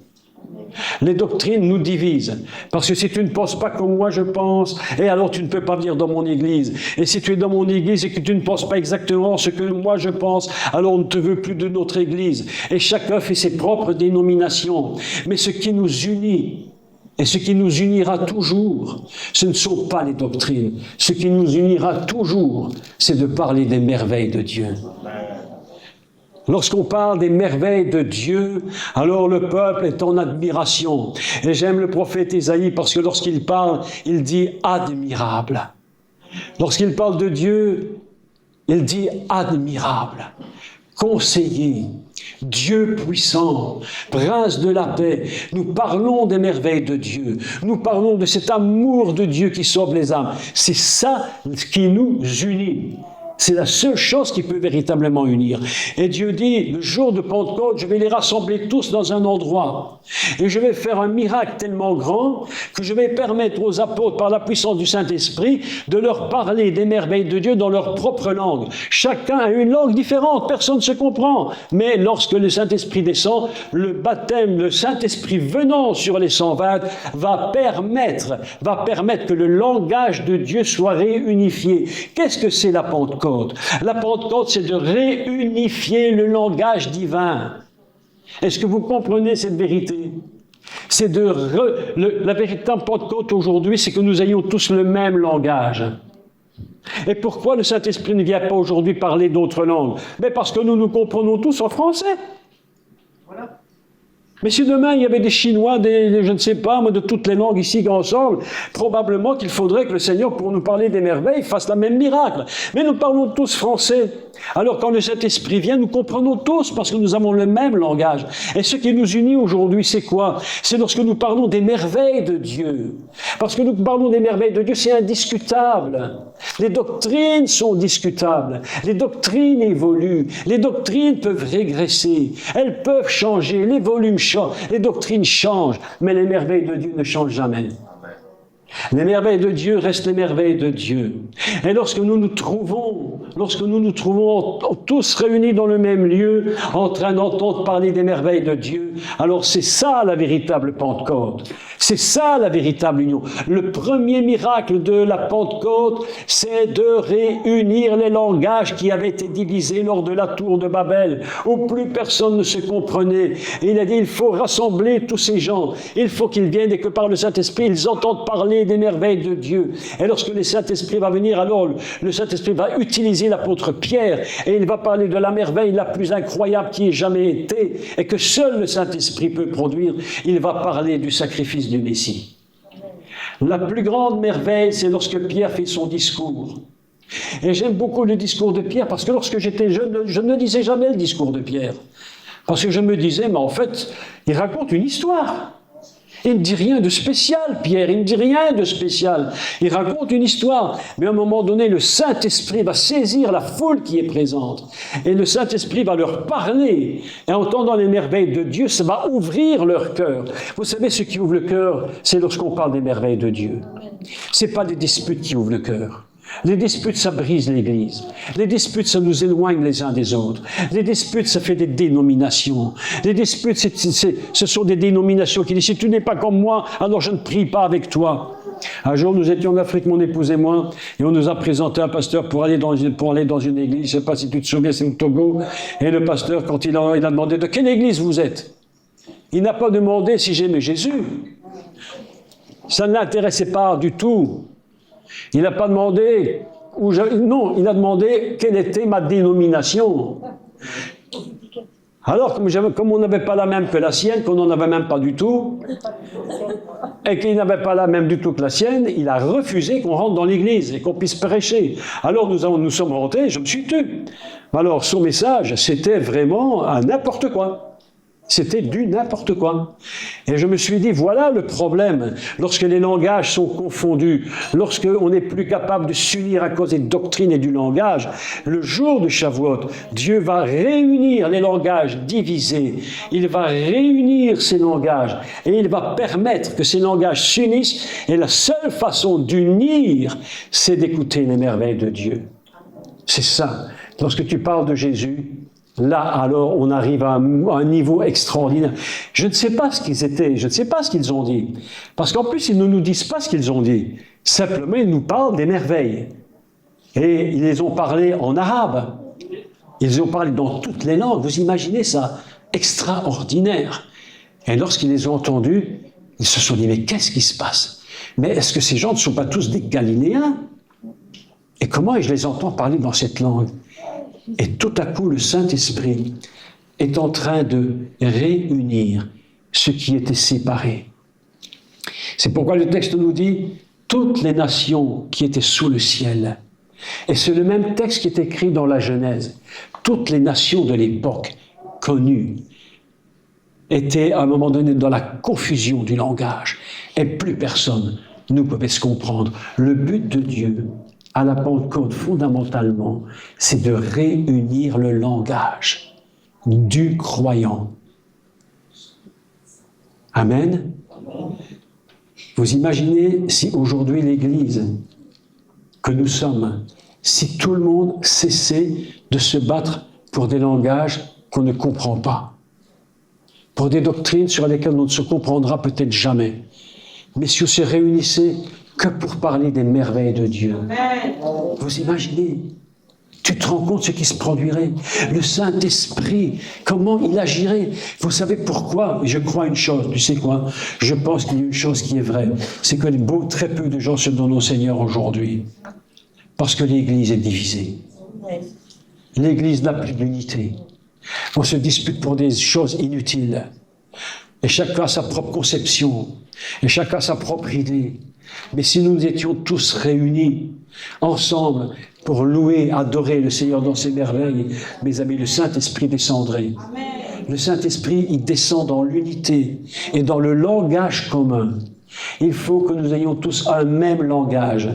Les doctrines nous divisent. Parce que si tu ne penses pas comme moi je pense, et alors tu ne peux pas venir dans mon église. Et si tu es dans mon église et que tu ne penses pas exactement ce que moi je pense, alors on ne te veut plus de notre église. Et chacun fait ses propres dénominations. Mais ce qui nous unit, et ce qui nous unira toujours, ce ne sont pas les doctrines. Ce qui nous unira toujours, c'est de parler des merveilles de Dieu. Lorsqu'on parle des merveilles de Dieu, alors le peuple est en admiration. Et j'aime le prophète Isaïe parce que lorsqu'il parle, il dit « admirable ». Lorsqu'il parle de Dieu, il dit « admirable ». Conseiller, Dieu puissant, prince de la paix, nous parlons des merveilles de Dieu, nous parlons de cet amour de Dieu qui sauve les âmes. C'est ça qui nous unit. C'est la seule chose qui peut véritablement unir. Et Dieu dit, le jour de Pentecôte, je vais les rassembler tous dans un endroit. Et je vais faire un miracle tellement grand que je vais permettre aux apôtres, par la puissance du Saint-Esprit, de leur parler des merveilles de Dieu dans leur propre langue. Chacun a une langue différente, personne ne se comprend. Mais lorsque le Saint-Esprit descend, le baptême, le Saint-Esprit venant sur les 120 va permettre que le langage de Dieu soit réunifié. Qu'est-ce que c'est la Pentecôte? La Pentecôte, c'est de réunifier le langage divin. Est-ce que vous comprenez cette vérité? C'est la véritable Pentecôte aujourd'hui, c'est que nous ayons tous le même langage. Et pourquoi le Saint-Esprit ne vient pas aujourd'hui parler d'autres langues? Mais parce que nous nous comprenons tous en français. Voilà. Mais si demain il y avait des Chinois, je ne sais pas, de toutes les langues ici ensemble, probablement qu'il faudrait que le Seigneur, pour nous parler des merveilles, fasse la même miracle. Mais nous parlons tous français. Alors quand le Saint-Esprit vient, nous comprenons tous parce que nous avons le même langage. Et ce qui nous unit aujourd'hui, c'est quoi? C'est lorsque nous parlons des merveilles de Dieu. Parce que nous parlons des merveilles de Dieu, c'est indiscutable. Les doctrines sont discutables. Les doctrines évoluent. Les doctrines peuvent régresser. Elles peuvent changer. Les volumes changent. Les doctrines changent. Mais les merveilles de Dieu ne changent jamais. Les merveilles de Dieu restent les merveilles de Dieu. Et lorsque nous nous trouvons tous réunis dans le même lieu, en train d'entendre parler des merveilles de Dieu, alors c'est ça la véritable Pentecôte. C'est ça la véritable union. Le premier miracle de la Pentecôte, c'est de réunir les langages qui avaient été divisés lors de la tour de Babel, où plus personne ne se comprenait. Et il a dit, il faut rassembler tous ces gens. Il faut qu'ils viennent et que par le Saint-Esprit, ils entendent parler des merveilles de Dieu. Et lorsque le Saint-Esprit va venir, alors le Saint-Esprit va utiliser l'apôtre Pierre et il va parler de la merveille la plus incroyable qui ait jamais été et que seul le Saint-Esprit peut produire. Il va parler du sacrifice du Messie. La plus grande merveille, c'est lorsque Pierre fait son discours. Et j'aime beaucoup le discours de Pierre parce que lorsque j'étais jeune, je ne lisais jamais le discours de Pierre. Parce que je me disais, mais en fait, il raconte une histoire. Il ne dit rien de spécial, Pierre, il ne dit rien de spécial. Il raconte une histoire. Mais à un moment donné, le Saint-Esprit va saisir la foule qui est présente. Et le Saint-Esprit va leur parler. Et en entendant les merveilles de Dieu, ça va ouvrir leur cœur. Vous savez, ce qui ouvre le cœur, c'est lorsqu'on parle des merveilles de Dieu. Ce n'est pas des disputes qui ouvrent le cœur. Les disputes, ça brise l'Église. Les disputes, ça nous éloigne les uns des autres. Les disputes, ça fait des dénominations. Les disputes, ce sont des dénominations qui disent « Si tu n'es pas comme moi, alors je ne prie pas avec toi. » Un jour, nous étions en Afrique, mon épouse et moi, et on nous a présenté un pasteur pour aller dans une église. Je ne sais pas si tu te souviens, c'est au Togo. Et le pasteur, quand il a demandé de quelle église vous êtes, il n'a pas demandé si j'aimais Jésus. Ça ne l'intéressait pas du tout. Il n'a pas demandé non, il a demandé quelle était ma dénomination. Alors, comme on n'avait pas la même que la sienne, qu'on n'en avait même pas du tout, et qu'il n'avait pas la même du tout que la sienne, il a refusé qu'on rentre dans l'église et qu'on puisse prêcher. Alors nous sommes rentrés, je me suis tu. Alors son message, c'était vraiment un n'importe quoi. C'était du n'importe quoi. Et je me suis dit, voilà le problème. Lorsque les langages sont confondus, lorsqu'on n'est plus capable de s'unir à cause des doctrines et du langage, le jour de Shavuot, Dieu va réunir les langages divisés. Il va réunir ces langages et il va permettre que ces langages s'unissent. Et la seule façon d'unir, c'est d'écouter les merveilles de Dieu. C'est ça. Lorsque tu parles de Jésus, là, alors, on arrive à un niveau extraordinaire. Je ne sais pas ce qu'ils étaient, je ne sais pas ce qu'ils ont dit. Parce qu'en plus, ils ne nous disent pas ce qu'ils ont dit. Simplement, ils nous parlent des merveilles. Et ils les ont parlé en arabe. Ils ont parlé dans toutes les langues. Vous imaginez ça? Extraordinaire. Et lorsqu'ils les ont entendus, ils se sont dit, mais qu'est-ce qui se passe? Mais est-ce que ces gens ne sont pas tous des Galiléens? Et comment je les entends parler dans cette langue? Et tout à coup, le Saint-Esprit est en train de réunir ce qui était séparé. C'est pourquoi le texte nous dit « toutes les nations qui étaient sous le ciel ». Et c'est le même texte qui est écrit dans la Genèse. Toutes les nations de l'époque connues étaient à un moment donné dans la confusion du langage. Et plus personne ne pouvait se comprendre. Le but de Dieu, à la Pentecôte, fondamentalement, c'est de réunir le langage du croyant. Amen. Vous imaginez si aujourd'hui l'Église que nous sommes, si tout le monde cessait de se battre pour des langages qu'on ne comprend pas, pour des doctrines sur lesquelles on ne se comprendra peut-être jamais, mais si on se réunissait que pour parler des merveilles de Dieu. Vous imaginez? Tu te rends compte ce qui se produirait? Le Saint-Esprit, comment il agirait? Vous savez pourquoi? Je crois une chose, tu sais quoi? Je pense qu'il y a une chose qui est vraie, c'est que très peu de gens se donnent au Seigneur aujourd'hui. Parce que l'Église est divisée. L'Église n'a plus d'unité. On se dispute pour des choses inutiles. Et chacun a sa propre conception. Et chacun a sa propre idée. Mais si nous étions tous réunis ensemble pour louer, adorer le Seigneur dans ses merveilles, mes amis, le Saint-Esprit descendrait. Amen. Le Saint-Esprit, il descend dans l'unité et dans le langage commun. Il faut que nous ayons tous un même langage.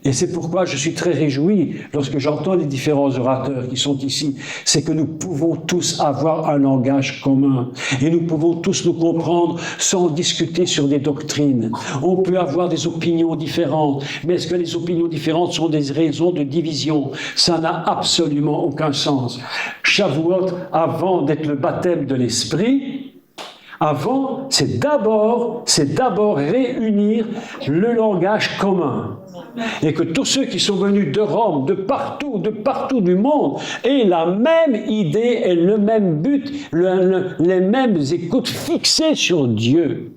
Et c'est pourquoi je suis très réjoui lorsque j'entends les différents orateurs qui sont ici. C'est que nous pouvons tous avoir un langage commun. Et nous pouvons tous nous comprendre sans discuter sur des doctrines. On peut avoir des opinions différentes. Mais est-ce que les opinions différentes sont des raisons de division? Ça n'a absolument aucun sens. Shavuot, avant d'être le baptême de l'Esprit, avant, c'est d'abord réunir le langage commun. Et que tous ceux qui sont venus de Rome, de partout du monde, aient la même idée et le même but, les mêmes écoutes fixées sur Dieu.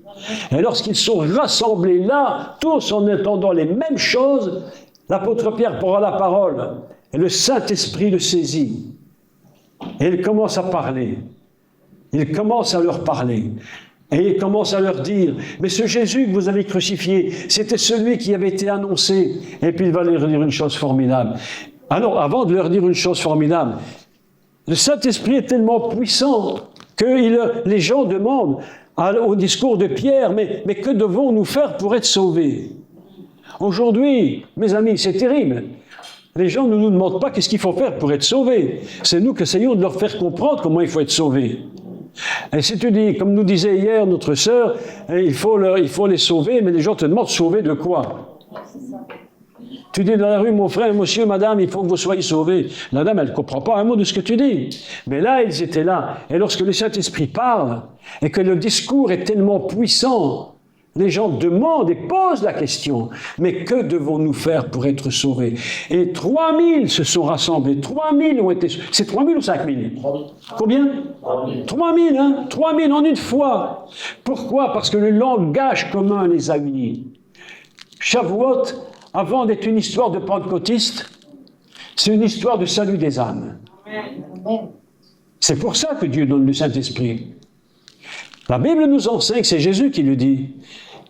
Et lorsqu'ils sont rassemblés là, tous en entendant les mêmes choses, l'apôtre Pierre prend la parole et le Saint-Esprit le saisit. Et il commence à parler. Il commence à leur parler. Et il commence à leur dire, mais ce Jésus que vous avez crucifié, c'était celui qui avait été annoncé. Et puis il va leur dire une chose formidable. Alors, avant de leur dire une chose formidable, le Saint-Esprit est tellement puissant que les gens demandent au discours de Pierre, mais que devons-nous faire pour être sauvés? Aujourd'hui, mes amis, c'est terrible. Les gens ne nous demandent pas qu'est-ce qu'il faut faire pour être sauvés. C'est nous qui essayons de leur faire comprendre comment il faut être sauvé. Et si tu dis, comme nous disait hier notre sœur, il faut les sauver, mais les gens te demandent sauver de quoi? Tu dis dans la rue, mon frère, monsieur, madame, il faut que vous soyez sauvés. La dame, elle ne comprend pas un mot de ce que tu dis. Mais là, ils étaient là. Et lorsque le Saint-Esprit parle, et que le discours est tellement puissant, Les gens demandent et posent la question, mais que devons-nous faire pour être sauvés? Et 3000 se sont rassemblés, 3000 ont été... C'est 3000 ou 5000? Combien? 3000, hein? 3000 en une fois. Pourquoi? Parce que le langage commun les a unis. Shavuot, avant d'être une histoire de pentecôtiste, c'est une histoire de salut des âmes. C'est pour ça que Dieu donne le Saint-Esprit. La Bible nous enseigne, c'est Jésus qui le dit.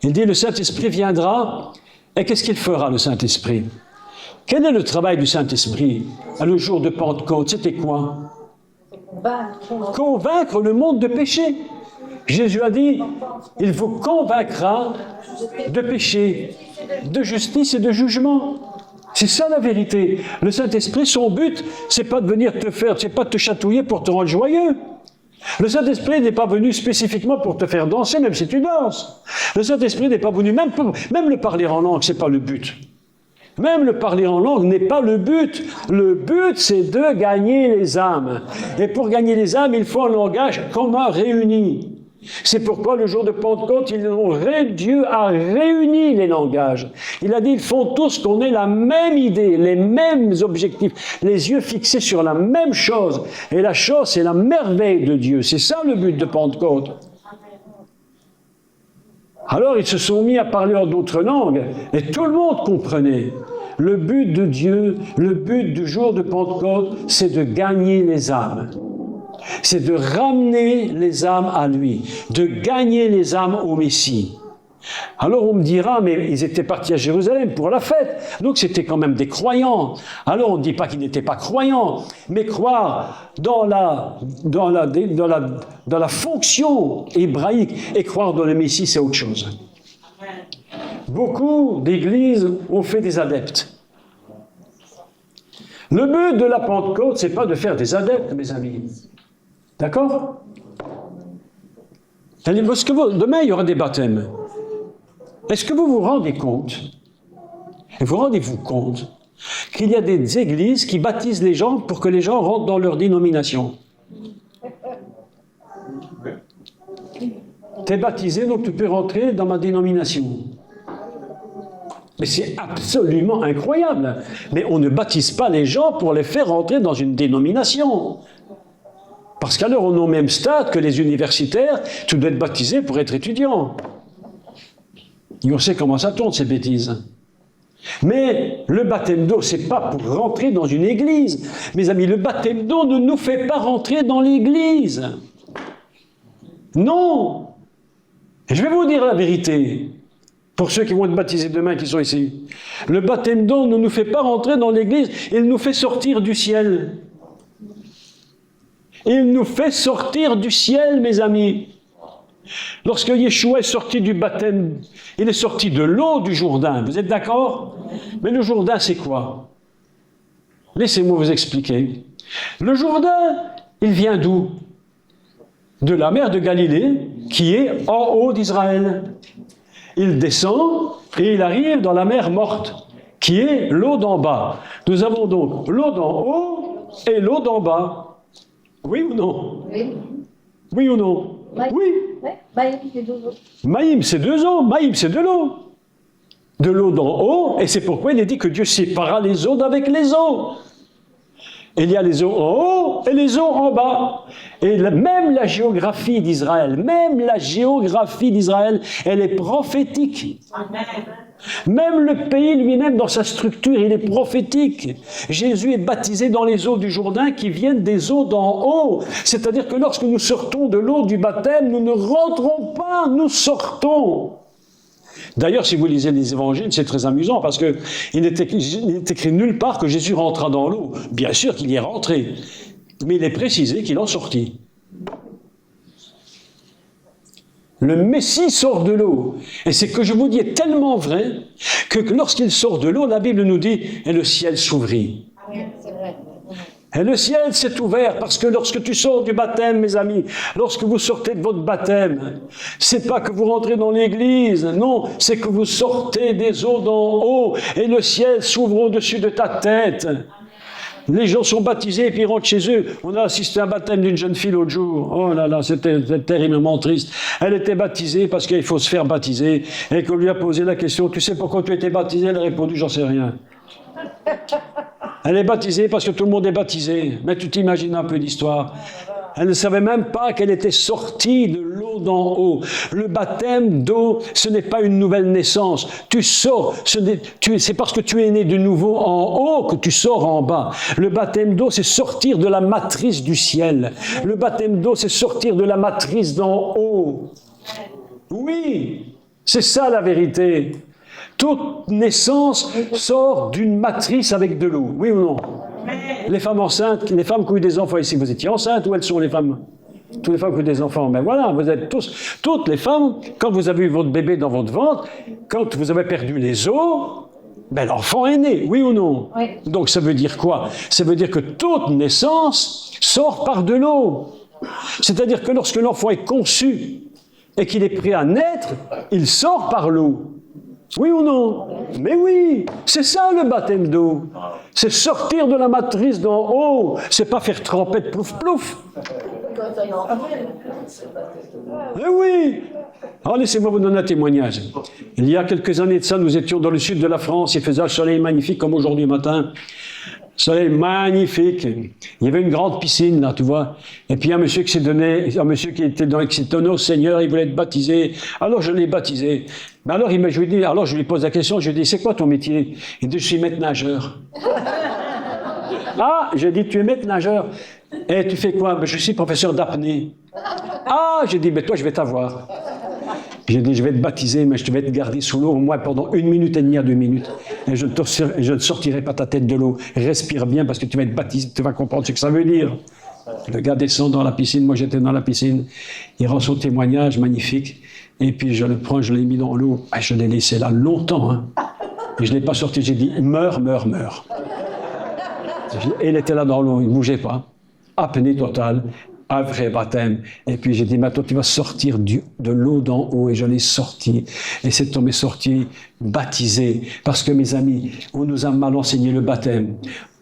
Il dit, le Saint-Esprit viendra, et qu'est-ce qu'il fera, le Saint-Esprit? Quel est le travail du Saint-Esprit le jour de Pentecôte? C'était quoi? Convaincre le monde de péché. Jésus a dit, il vous convaincra de péché, de justice et de jugement. C'est ça la vérité. Le Saint-Esprit, son but, c'est pas de venir te faire, c'est pas de te chatouiller pour te rendre joyeux. Le Saint-Esprit n'est pas venu spécifiquement pour te faire danser, même si tu danses. Le Saint-Esprit n'est pas venu, même le parler en langue, c'est pas le but. Même le parler en langue n'est pas le but. Le but, c'est de gagner les âmes. Et pour gagner les âmes, il faut un langage commun réuni. C'est pourquoi le jour de Pentecôte, Dieu a réuni les langages. Il a dit, ils font tous qu'on ait la même idée, les mêmes objectifs, les yeux fixés sur la même chose. Et la chose, c'est la merveille de Dieu. C'est ça le but de Pentecôte. Alors ils se sont mis à parler en d'autres langues, et tout le monde comprenait. Le but de Dieu, le but du jour de Pentecôte, c'est de gagner les âmes. C'est de ramener les âmes à lui, de gagner les âmes au Messie. Alors on me dira, mais ils étaient partis à Jérusalem pour la fête, donc c'était quand même des croyants. Alors on ne dit pas qu'ils n'étaient pas croyants, mais croire dans la fonction hébraïque et croire dans le Messie, c'est autre chose. Beaucoup d'églises ont fait des adeptes. Le but de la Pentecôte, c'est pas de faire des adeptes, mes amis. D'accord? Parce que demain, il y aura des baptêmes. Est-ce que vous vous rendez compte, et vous rendez-vous compte, qu'il y a des églises qui baptisent les gens pour que les gens rentrent dans leur dénomination? Tu es baptisé, donc tu peux rentrer dans ma dénomination. Mais c'est absolument incroyable. Mais on ne baptise pas les gens pour les faire rentrer dans une dénomination. Parce qu'alors on est au même stade que les universitaires, tu dois être baptisé pour être étudiant. Et on sait comment ça tourne, ces bêtises. Mais le baptême d'eau, c'est pas pour rentrer dans une église. Mes amis, le baptême d'eau ne nous fait pas rentrer dans l'église. Non. Et je vais vous dire la vérité, pour ceux qui vont être baptisés demain, qui sont ici. Le baptême d'eau ne nous fait pas rentrer dans l'église, il nous fait sortir du ciel. Il nous fait sortir du ciel, mes amis. Lorsque Yeshua est sorti du baptême, il est sorti de l'eau du Jourdain. Vous êtes d'accord? Mais le Jourdain, c'est quoi? Laissez-moi vous expliquer. Le Jourdain, il vient d'où? De la mer de Galilée, qui est en haut d'Israël. Il descend et il arrive dans la mer morte, qui est l'eau d'en bas. Nous avons donc l'eau d'en haut et l'eau d'en bas. Oui ou non? Oui. Oui ou non? Maïm. Oui. Maïm, c'est deux eaux. Maïm, c'est deux eaux. Maïm, c'est de l'eau. De l'eau d'en haut, et c'est pourquoi il est dit que Dieu sépara les eaux d'avec les eaux. Il y a les eaux en haut et les eaux en bas. Et même la géographie d'Israël, elle est prophétique. Amen. Même le pays lui-même, dans sa structure, il est prophétique. Jésus est baptisé dans les eaux du Jourdain qui viennent des eaux d'en haut. C'est-à-dire que lorsque nous sortons de l'eau du baptême, nous ne rentrons pas, nous sortons. D'ailleurs, si vous lisez les évangiles, c'est très amusant parce qu'il n'est écrit nulle part que Jésus rentra dans l'eau. Bien sûr qu'il y est rentré, mais il est précisé qu'il en sortit. Le Messie sort de l'eau. Et c'est que je vous dis est tellement vrai que lorsqu'il sort de l'eau, la Bible nous dit « et le ciel s'ouvrit ». C'est vrai. Et le ciel s'est ouvert parce que lorsque tu sors du baptême, mes amis, lorsque vous sortez de votre baptême, c'est pas que vous rentrez dans l'église, non, c'est que vous sortez des eaux d'en haut et le ciel s'ouvre au-dessus de ta tête. Les gens sont baptisés et puis ils rentrent chez eux. On a assisté à un baptême d'une jeune fille l'autre jour. Oh là là, c'était terriblement triste. Elle était baptisée parce qu'il faut se faire baptiser. Et qu'on lui a posé la question, tu sais pourquoi tu étais baptisée? Elle a répondu, j'en sais rien. Elle est baptisée parce que tout le monde est baptisé. Mais tu t'imagines un peu l'histoire. Elle ne savait même pas qu'elle était sortie de l'eau d'en haut. Le baptême d'eau, ce n'est pas une nouvelle naissance. Tu sors, c'est parce que tu es né de nouveau en haut que tu sors en bas. Le baptême d'eau, c'est sortir de la matrice du ciel. Le baptême d'eau, c'est sortir de la matrice d'en haut. Oui, c'est ça la vérité. Toute naissance sort d'une matrice avec de l'eau. Oui ou non? Les femmes enceintes, les femmes qui ont eu des enfants ici, vous étiez enceintes, où elles sont les femmes? Toutes les femmes qui ont eu des enfants, ben voilà, vous êtes tous, toutes les femmes, quand vous avez eu votre bébé dans votre ventre, quand vous avez perdu les os, ben l'enfant est né, oui ou non? Oui. Donc ça veut dire quoi? Ça veut dire que toute naissance sort par de l'eau. C'est-à-dire que lorsque l'enfant est conçu et qu'il est prêt à naître, il sort par l'eau. Oui ou non? Mais oui, c'est ça le baptême d'eau. C'est sortir de la matrice d'en haut. C'est pas faire trempette plouf plouf. Eh oui. Alors laissez-moi vous donner un témoignage. Il y a quelques années de ça, nous étions dans le sud de la France. Il faisait un soleil magnifique comme aujourd'hui matin. Soleil magnifique. Il y avait une grande piscine là, tu vois. Et puis un monsieur qui s'est donné, qui s'est donné au Seigneur, il voulait être baptisé. Alors je l'ai baptisé. Mais alors je lui pose la question, je lui dis, c'est quoi ton métier? Il dit, je suis maître nageur. Ah, j'ai dit, tu es maître nageur. Et tu fais quoi? Ben, je suis professeur d'apnée. Ah, j'ai dit, ben toi je vais t'avoir. J'ai dit, je vais te baptiser, mais je vais te garder sous l'eau au moins pendant 1 minute et demie à 2 minutes. Et je ne sortirai pas ta tête de l'eau. Respire bien parce que tu vas être baptisé, tu vas comprendre ce que ça veut dire. Le gars descend dans la piscine, moi j'étais dans la piscine. Il rend son témoignage magnifique. Et puis je le prends, je l'ai mis dans l'eau. Ah, je l'ai laissé là longtemps. Hein. Et je ne l'ai pas sorti, j'ai dit, meurs, meurs, meurs. Et il était là dans l'eau, il ne bougeait pas. Apnée totale. Un vrai baptême. Et puis j'ai dit, maintenant tu vas sortir de l'eau d'en haut. Et je l'ai sorti. Et cet homme est sorti baptisé. Parce que mes amis, on nous a mal enseigné le baptême.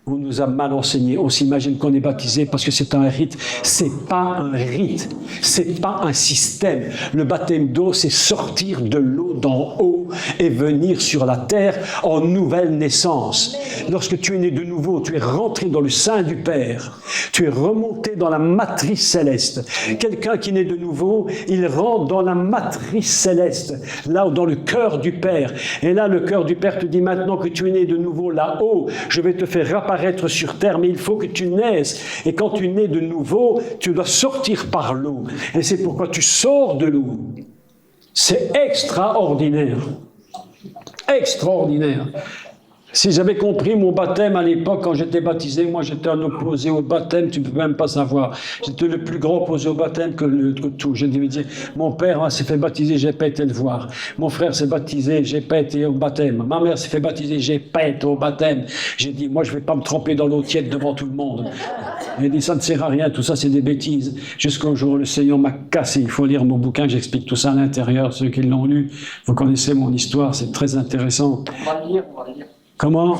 On nous a mal enseigné. On s'imagine qu'on est baptisé parce que c'est un rite. C'est pas un rite. C'est pas un système. Le baptême d'eau, c'est sortir de l'eau d'en haut et venir sur la terre en nouvelle naissance. Lorsque tu es né de nouveau, tu es rentré dans le sein du Père. Tu es remonté dans la matrice céleste. Quelqu'un qui naît de nouveau, il rentre dans la matrice céleste, là dans le cœur du Père. Et là, le cœur du Père te dit, maintenant que tu es né de nouveau là-haut, je vais te faire apparaître sur terre, mais il faut que tu naisses. Et quand tu nais de nouveau, tu dois sortir par l'eau. Et c'est pourquoi tu sors de l'eau. C'est extraordinaire. Extraordinaire. Si j'avais compris mon baptême à l'époque, quand j'étais baptisé, moi j'étais un opposé au baptême, tu ne peux même pas savoir. J'étais le plus grand opposé au baptême que tout. Je disais, mon père s'est fait baptiser, j'ai pas été le voir. Mon frère s'est baptisé, j'ai pas été au baptême. Ma mère s'est fait baptiser, j'ai pas été au baptême. J'ai dit, moi je vais pas me tremper dans l'eau tiède devant tout le monde. J'ai dit, ça ne sert à rien, tout ça c'est des bêtises. Jusqu'au jour où le Seigneur m'a cassé. Il faut lire mon bouquin, j'explique tout ça à l'intérieur. Ceux qui l'ont lu, vous connaissez mon histoire, c'est très intéressant. On va lire. Comment?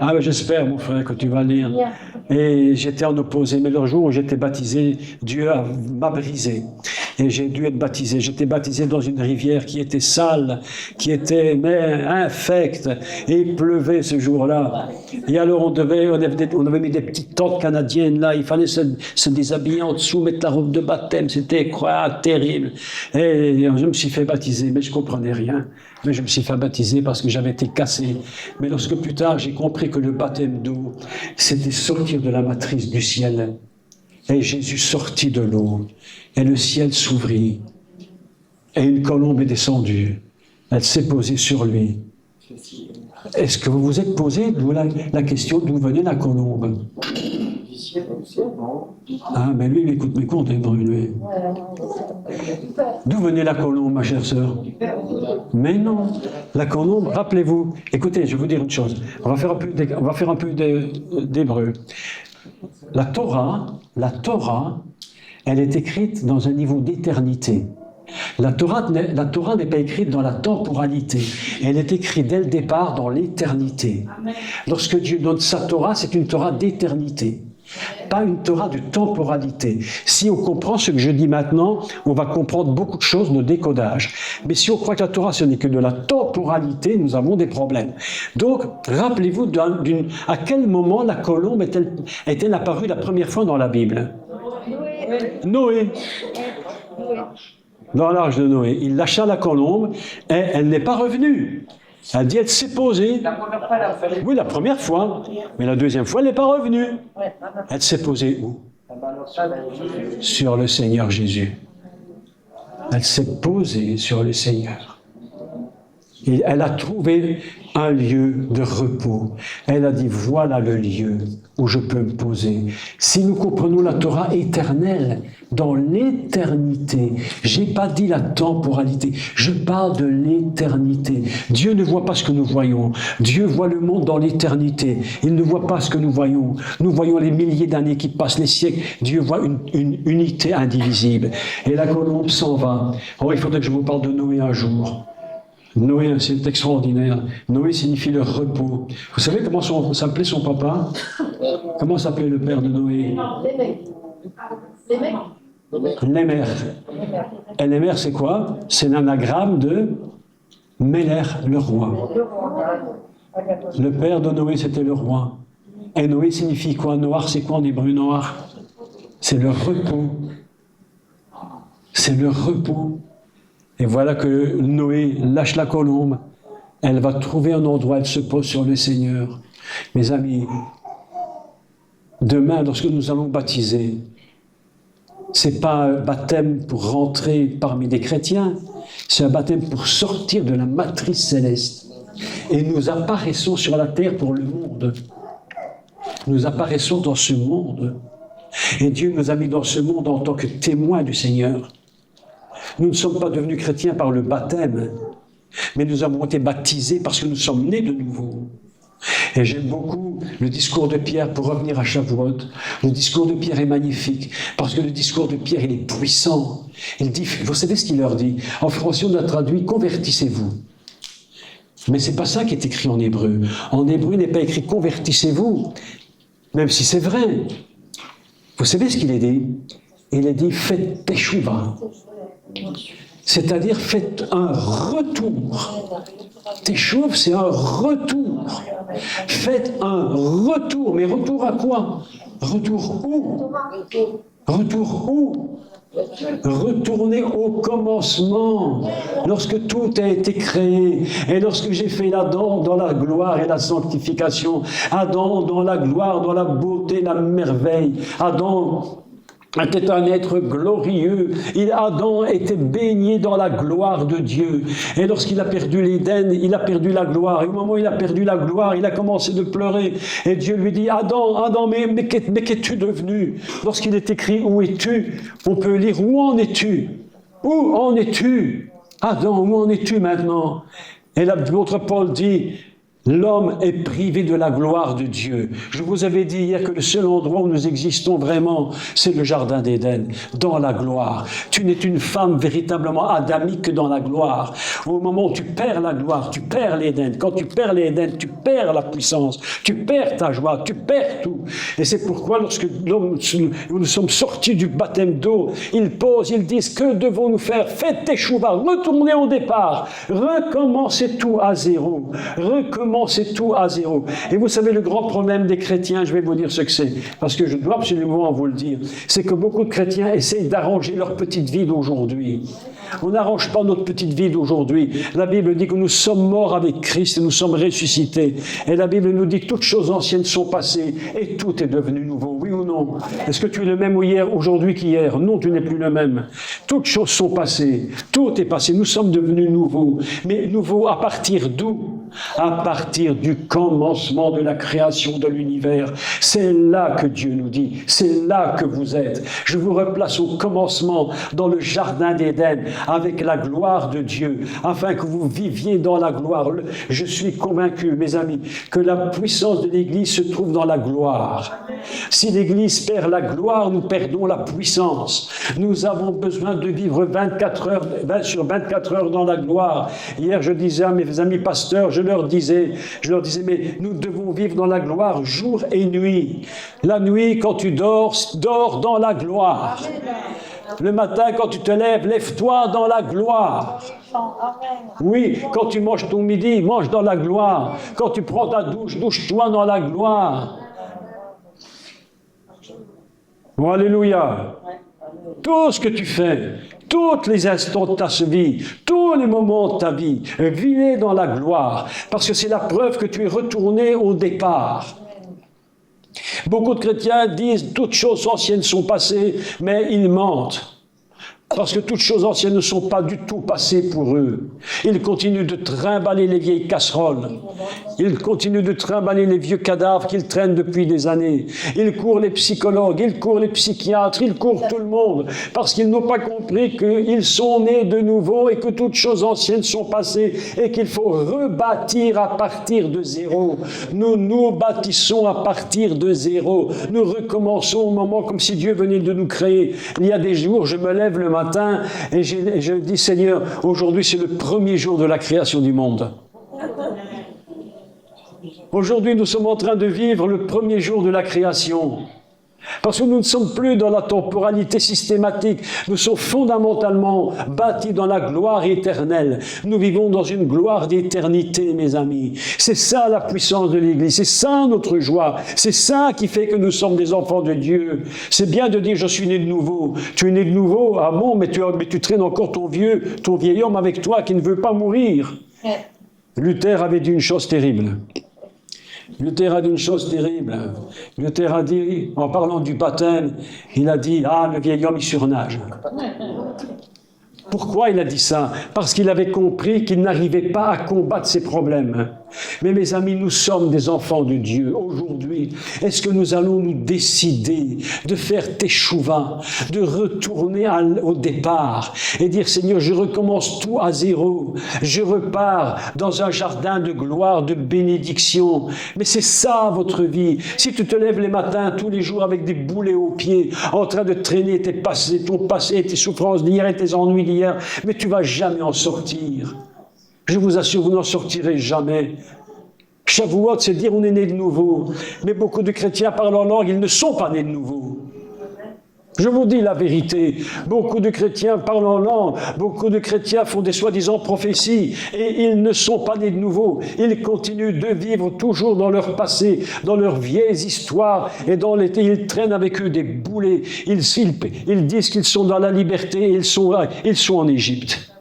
Ah ben j'espère, mon frère, que tu vas lire. Et j'étais en opposé, mais le jour où j'étais baptisé, Dieu m'a brisé. Et j'ai dû être baptisé. J'étais baptisé dans une rivière qui était sale, qui était infecte. Et il pleuvait ce jour-là. Et alors on avait mis des petites tentes canadiennes là. Il fallait se déshabiller en dessous, mettre la robe de baptême. C'était terrible. Et je me suis fait baptiser, mais je comprenais rien. Mais je me suis fait baptiser parce que j'avais été cassé. Mais lorsque plus tard j'ai compris que le baptême d'eau, c'était sortir de la matrice du ciel. Et Jésus sortit de l'eau. Et le ciel s'ouvrit. Et une colombe est descendue. Elle s'est posée sur lui. Est-ce que vous vous êtes posé la question d'où venait la colombe? Du ciel, non. Ah, mais lui, il écoute mes contes, lui. D'où venait la colombe, ma chère sœur? Mais non, la colombe, rappelez-vous, écoutez, je vais vous dire une chose, on va faire un peu d'hébreu. La Torah, elle est écrite dans un niveau d'éternité. La Torah n'est pas écrite dans la temporalité. Elle est écrite dès le départ dans l'éternité. Lorsque Dieu donne sa Torah, c'est une Torah d'éternité. Pas une Torah de temporalité. Si on comprend ce que je dis maintenant, on va comprendre beaucoup de choses, nos décodages. Mais si on croit que la Torah, ce n'est que de la temporalité, nous avons des problèmes. Donc, rappelez-vous à quel moment la colombe est-elle apparue la première fois dans la Bible? Noé. Dans l'âge de Noé. Il lâcha la colombe et elle n'est pas revenue. Elle dit, elle s'est posée. Oui, la première fois. Mais la deuxième fois, elle n'est pas revenue. Elle s'est posée où? Sur le Seigneur Jésus. Elle s'est posée sur le Seigneur. Et elle a trouvé un lieu de repos. Elle a dit, voilà le lieu où je peux me poser. Si nous comprenons la Torah éternelle, dans l'éternité, j'ai pas dit la temporalité, je parle de l'éternité. Dieu ne voit pas ce que nous voyons. Dieu voit le monde dans l'éternité. Il ne voit pas ce que nous voyons. Nous voyons les milliers d'années qui passent, les siècles. Dieu voit une unité indivisible. Et la colombe s'en va. Oh, il faudrait que je vous parle de Noé un jour. Noé, c'est extraordinaire. Noé signifie le repos. Vous savez comment s'appelait son papa? Comment s'appelait le père de Noé? Lémer. Et Lémer, c'est quoi? C'est l'anagramme de Méler, le roi. Le père de Noé, c'était le roi. Et Noé signifie quoi? Noir, c'est quoi en hébreu noir? C'est le repos. C'est le repos. Et voilà que Noé lâche la colombe. Elle va trouver un endroit, elle se pose sur le Seigneur. Mes amis, demain, lorsque nous allons baptiser, c'est pas un baptême pour rentrer parmi des chrétiens, c'est un baptême pour sortir de la matrice céleste. Et nous apparaissons sur la terre pour le monde. Nous apparaissons dans ce monde. Et Dieu nous a mis dans ce monde en tant que témoins du Seigneur. Nous ne sommes pas devenus chrétiens par le baptême, mais nous avons été baptisés parce que nous sommes nés de nouveau. Et j'aime beaucoup le discours de Pierre, pour revenir à Shavuot. Le discours de Pierre est magnifique, parce que le discours de Pierre, il est puissant. Il dit, vous savez ce qu'il leur dit? En français, on a traduit « convertissez-vous ». Mais c'est pas ça qui est écrit en hébreu. En hébreu, il n'est pas écrit « convertissez-vous », même si c'est vrai. Vous savez ce qu'il est dit? Il est dit « faites teshuva ». C'est-à-dire, faites un retour. Teshuv, c'est un retour. Faites un retour. Mais retour à quoi? Retour où? Retour où? Retournez au commencement, lorsque tout a été créé, et lorsque j'ai fait Adam dans la gloire et la sanctification, Adam dans la gloire, dans la beauté, la merveille, Adam était un être glorieux. Adam était baigné dans la gloire de Dieu. Et lorsqu'il a perdu l'Éden, il a perdu la gloire. Et au moment où il a perdu la gloire, il a commencé de pleurer. Et Dieu lui dit, Adam, mais qu'es-tu devenu? Lorsqu'il est écrit, où es-tu? On peut lire, où en es-tu? Où en es-tu? Adam, où en es-tu maintenant? Et l'autre Paul dit, l'homme est privé de la gloire de Dieu. Je vous avais dit hier que le seul endroit où nous existons vraiment, c'est le jardin d'Éden, dans la gloire. Tu n'es une femme véritablement adamique que dans la gloire. Au moment où tu perds la gloire, tu perds l'Éden. Quand tu perds l'Éden, tu perds la puissance, tu perds ta joie, tu perds tout. Et c'est pourquoi lorsque nous sommes sortis du baptême d'eau, ils posent, ils disent, que devons-nous faire? Faites teshuva, retournez au départ, recommencez tout à zéro, c'est tout à zéro. Et vous savez, le grand problème des chrétiens, je vais vous dire ce que c'est, parce que je dois absolument vous le dire, c'est que beaucoup de chrétiens essayent d'arranger leur petite vie d'aujourd'hui. On n'arrange pas notre petite vie d'aujourd'hui. La Bible dit que nous sommes morts avec Christ et nous sommes ressuscités. Et la Bible nous dit que toutes choses anciennes sont passées et tout est devenu nouveau. Oui ou non? Est-ce que tu es le même hier, aujourd'hui qu'hier? Non, tu n'es plus le même. Toutes choses sont passées. Tout est passé. Nous sommes devenus nouveaux. Mais nouveaux à partir d'où? à partir du commencement de la création de l'univers. C'est là que Dieu nous dit, c'est là que vous êtes. Je vous replace au commencement dans le jardin d'Éden avec la gloire de Dieu, afin que vous viviez dans la gloire. Je suis convaincu, mes amis, que la puissance de l'Église se trouve dans la gloire. Si l'Église perd la gloire, nous perdons la puissance. Nous avons besoin de vivre 24 heures, 20 sur 24 heures dans la gloire. Hier, je disais à mes amis pasteurs, je leur disais, mais nous devons vivre dans la gloire jour et nuit. La nuit, quand tu dors, dors dans la gloire. Le matin, quand tu te lèves, lève-toi dans la gloire. Oui, quand tu manges ton midi, mange dans la gloire. Quand tu prends ta douche, douche-toi dans la gloire. Oh, alléluia. Tout ce que tu fais, tous les instants de ta vie, tous les moments de ta vie, vis-les dans la gloire, parce que c'est la preuve que tu es retourné au départ. Beaucoup de chrétiens disent « toutes choses anciennes sont passées », mais ils mentent. Parce que toutes choses anciennes ne sont pas du tout passées pour eux. Ils continuent de trimballer les vieilles casseroles. Ils continuent de trimballer les vieux cadavres qu'ils traînent depuis des années. Ils courent les psychologues, ils courent les psychiatres, ils courent tout le monde. Parce qu'ils n'ont pas compris qu'ils sont nés de nouveau et que toutes choses anciennes sont passées et qu'il faut rebâtir à partir de zéro. Nous bâtissons à partir de zéro. Nous recommençons au moment comme si Dieu venait de nous créer. Il y a des jours, je me lève le matin et je dis Seigneur, aujourd'hui c'est le premier jour de la création du monde. Aujourd'hui nous sommes en train de vivre le premier jour de la création. Parce que nous ne sommes plus dans la temporalité systématique, nous sommes fondamentalement bâtis dans la gloire éternelle. Nous vivons dans une gloire d'éternité, mes amis. C'est ça la puissance de l'Église, c'est ça notre joie, c'est ça qui fait que nous sommes des enfants de Dieu. C'est bien de dire je suis né de nouveau. Tu es né de nouveau, ah bon, mais tu traînes encore ton vieil homme avec toi qui ne veut pas mourir. Luther avait dit une chose terrible. Luther a dit une chose terrible. Luther a dit, en parlant du baptême, il a dit, ah, le vieil homme, il surnage. Pourquoi il a dit ça? Parce qu'il avait compris qu'il n'arrivait pas à combattre ses problèmes. Mais mes amis, nous sommes des enfants de Dieu. Aujourd'hui, est-ce que nous allons nous décider de faire teshuva, de retourner au départ et dire, Seigneur, je recommence tout à zéro. Je repars dans un jardin de gloire, de bénédiction. Mais c'est ça votre vie. Si tu te lèves les matins, tous les jours, avec des boulets aux pieds, en train de traîner ton passé, tes souffrances d'hier et tes ennuis d'hier, mais tu ne vas jamais en sortir. Je vous assure, vous n'en sortirez jamais. Shavuot, c'est dire on est né de nouveau. Mais beaucoup de chrétiens parlent en langue, ils ne sont pas nés de nouveau. Je vous dis la vérité. Beaucoup de chrétiens parlent en langue, beaucoup de chrétiens font des soi-disant prophéties, et ils ne sont pas nés de nouveau. Ils continuent de vivre toujours dans leur passé, dans leurs vieilles histoires, et ils traînent avec eux des boulets. Ils disent qu'ils sont dans la liberté, et ils sont en Égypte.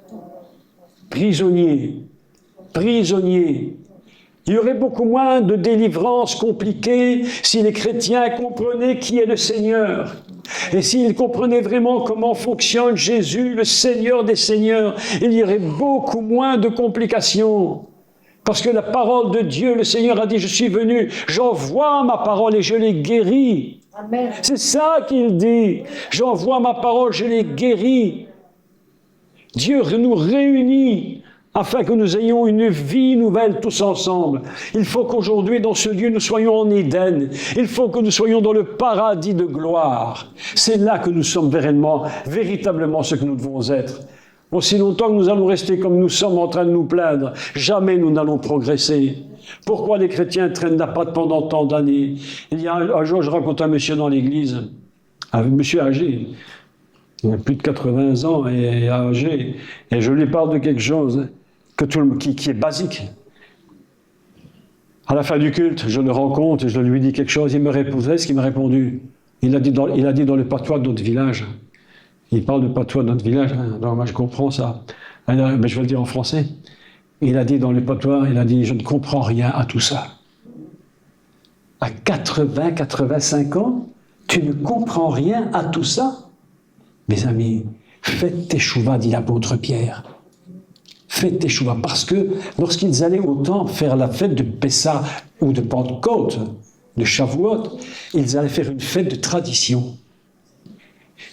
Prisonniers. Il y aurait beaucoup moins de délivrances compliquées si les chrétiens comprenaient qui est le Seigneur. Et s'ils comprenaient vraiment comment fonctionne Jésus, le Seigneur des Seigneurs, il y aurait beaucoup moins de complications. Parce que la parole de Dieu, le Seigneur a dit, je suis venu, j'envoie ma parole et je les guéris. Amen. C'est ça qu'il dit. J'envoie ma parole, je les guéris. Dieu nous réunit afin que nous ayons une vie nouvelle tous ensemble. Il faut qu'aujourd'hui, dans ce lieu, nous soyons en Éden. Il faut que nous soyons dans le paradis de gloire. C'est là que nous sommes véritablement ce que nous devons être. Aussi longtemps que nous allons rester comme nous sommes en train de nous plaindre, jamais nous n'allons progresser. Pourquoi les chrétiens traînent la patte pendant tant d'années? Il y a un jour, je rencontre un monsieur dans l'église, un monsieur âgé. Il a plus de 80 ans et âgé. Et je lui parle de quelque chose qui est basique. À la fin du culte, je le rencontre et je lui dis quelque chose. Il me répondait ce qu'il m'a répondu. Il a dit dans le patois de notre village. Il parle de patois de notre village. Alors moi, je comprends ça. Alors, je vais le dire en français. Il a dit dans le patois, il a dit, je ne comprends rien à tout ça. À 80, 85 ans, tu ne comprends rien à tout ça? Mes amis, faites teshuva, dit l'apôtre Pierre. Fête Teshuvah. Parce que lorsqu'ils allaient au temple faire la fête de Pessah ou de Pentecôte, de Shavuot, ils allaient faire une fête de tradition.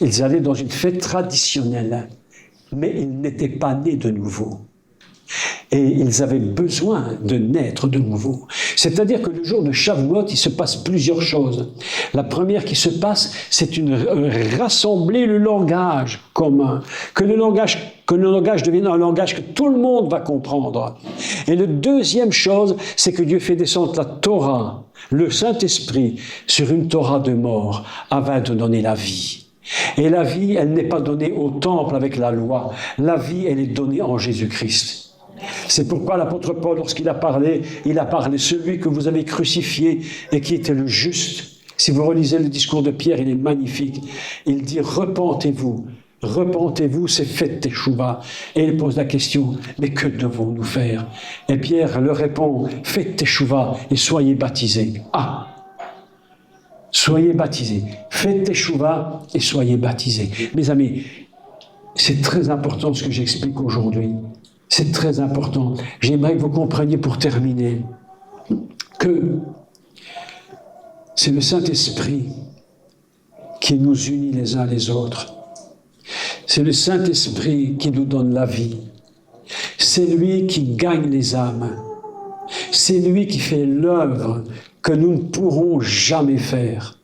Ils allaient dans une fête traditionnelle. Mais ils n'étaient pas nés de nouveau. Et ils avaient besoin de naître de nouveau. C'est-à-dire que le jour de Shavuot, il se passe plusieurs choses. La première qui se passe, c'est rassembler le langage commun. Que le langage devienne un langage que tout le monde va comprendre. Et la deuxième chose, c'est que Dieu fait descendre la Torah, le Saint-Esprit, sur une Torah de mort, afin de donner la vie. Et la vie, elle n'est pas donnée au temple avec la loi. La vie, elle est donnée en Jésus-Christ. C'est pourquoi l'apôtre Paul, lorsqu'il a parlé, celui que vous avez crucifié et qui était le juste. Si vous relisez le discours de Pierre, il est magnifique. Il dit, repentez-vous, c'est fête Teshuvah. Et il pose la question, mais que devons-nous faire? Et Pierre leur répond, faites Teshuvah et soyez baptisés. Ah! Soyez baptisés. Faites Teshuvah et soyez baptisés. Mes amis, c'est très important ce que j'explique aujourd'hui. C'est très important. J'aimerais que vous compreniez pour terminer que c'est le Saint-Esprit qui nous unit les uns les autres. C'est le Saint-Esprit qui nous donne la vie. C'est lui qui gagne les âmes. C'est lui qui fait l'œuvre que nous ne pourrons jamais faire.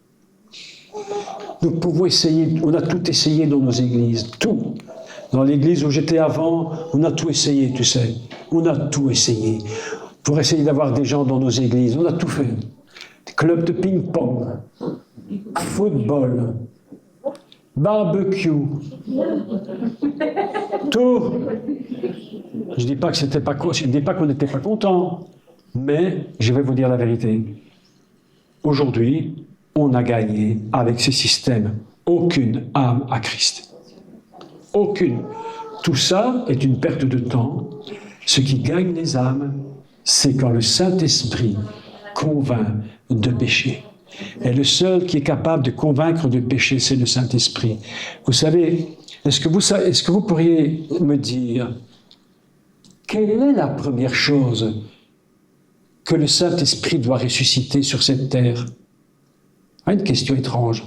Nous pouvons essayer, on a tout essayé dans nos églises, tout. Dans l'église où j'étais avant, on a tout essayé, tu sais. On a tout essayé. Pour essayer d'avoir des gens dans nos églises, on a tout fait. Des clubs de ping-pong, football, barbecue, tout. Je ne dis pas que c'était pas, je ne dis pas qu'on n'était pas content, mais je vais vous dire la vérité. Aujourd'hui, on a gagné avec ces systèmes aucune âme à Christ. Aucune. Tout ça est une perte de temps. Ce qui gagne les âmes, c'est quand le Saint-Esprit convainc de péché. Et le seul qui est capable de convaincre de péché, c'est le Saint-Esprit. Vous savez, est-ce que vous pourriez me dire quelle est la première chose que le Saint-Esprit doit ressusciter sur cette terre? Une question étrange.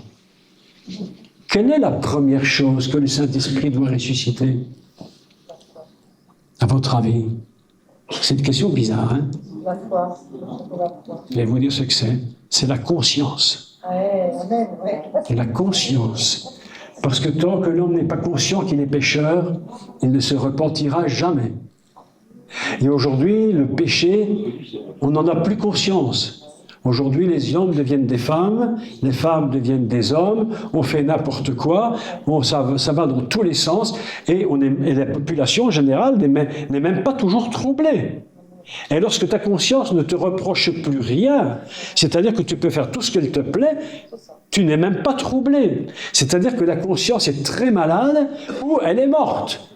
Quelle est la première chose que le Saint-Esprit doit ressusciter? À votre avis? C'est une question bizarre, hein? La foi. Je vais vous dire ce que c'est. C'est la conscience. Amen, ouais. La conscience. Parce que tant que l'homme n'est pas conscient qu'il est pécheur, il ne se repentira jamais. Et aujourd'hui, le péché, on n'en a plus conscience. Aujourd'hui, les hommes deviennent des femmes, les femmes deviennent des hommes, on fait n'importe quoi, ça va dans tous les sens, et la population en général n'est même pas toujours troublée. Et lorsque ta conscience ne te reproche plus rien, c'est-à-dire que tu peux faire tout ce qu'il te plaît, tu n'es même pas troublé. C'est-à-dire que la conscience est très malade ou elle est morte.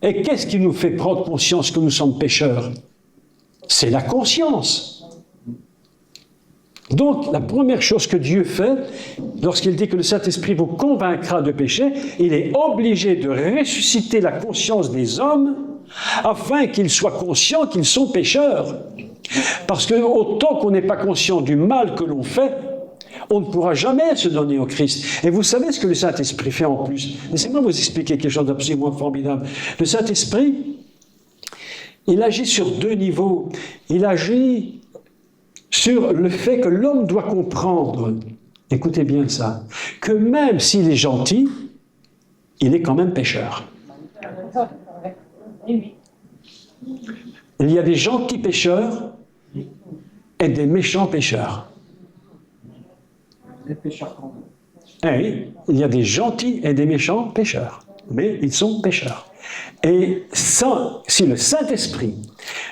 Et qu'est-ce qui nous fait prendre conscience que nous sommes pécheurs? C'est la conscience. Donc, la première chose que Dieu fait, lorsqu'il dit que le Saint-Esprit vous convaincra de péché, il est obligé de ressusciter la conscience des hommes afin qu'ils soient conscients qu'ils sont pécheurs. Parce que autant qu'on n'est pas conscient du mal que l'on fait, on ne pourra jamais se donner au Christ. Et vous savez ce que le Saint-Esprit fait en plus? Laissez-moi vous expliquer quelque chose d'absolument formidable. Le Saint-Esprit, il agit sur deux niveaux. Il agit sur le fait que l'homme doit comprendre, écoutez bien ça, que même s'il est gentil, il est quand même pécheur. Il y a des gentils pécheurs et des méchants pécheurs. Les pécheurs quand même. Oui, il y a des gentils et des méchants pécheurs, mais ils sont pécheurs. Et si le Saint-Esprit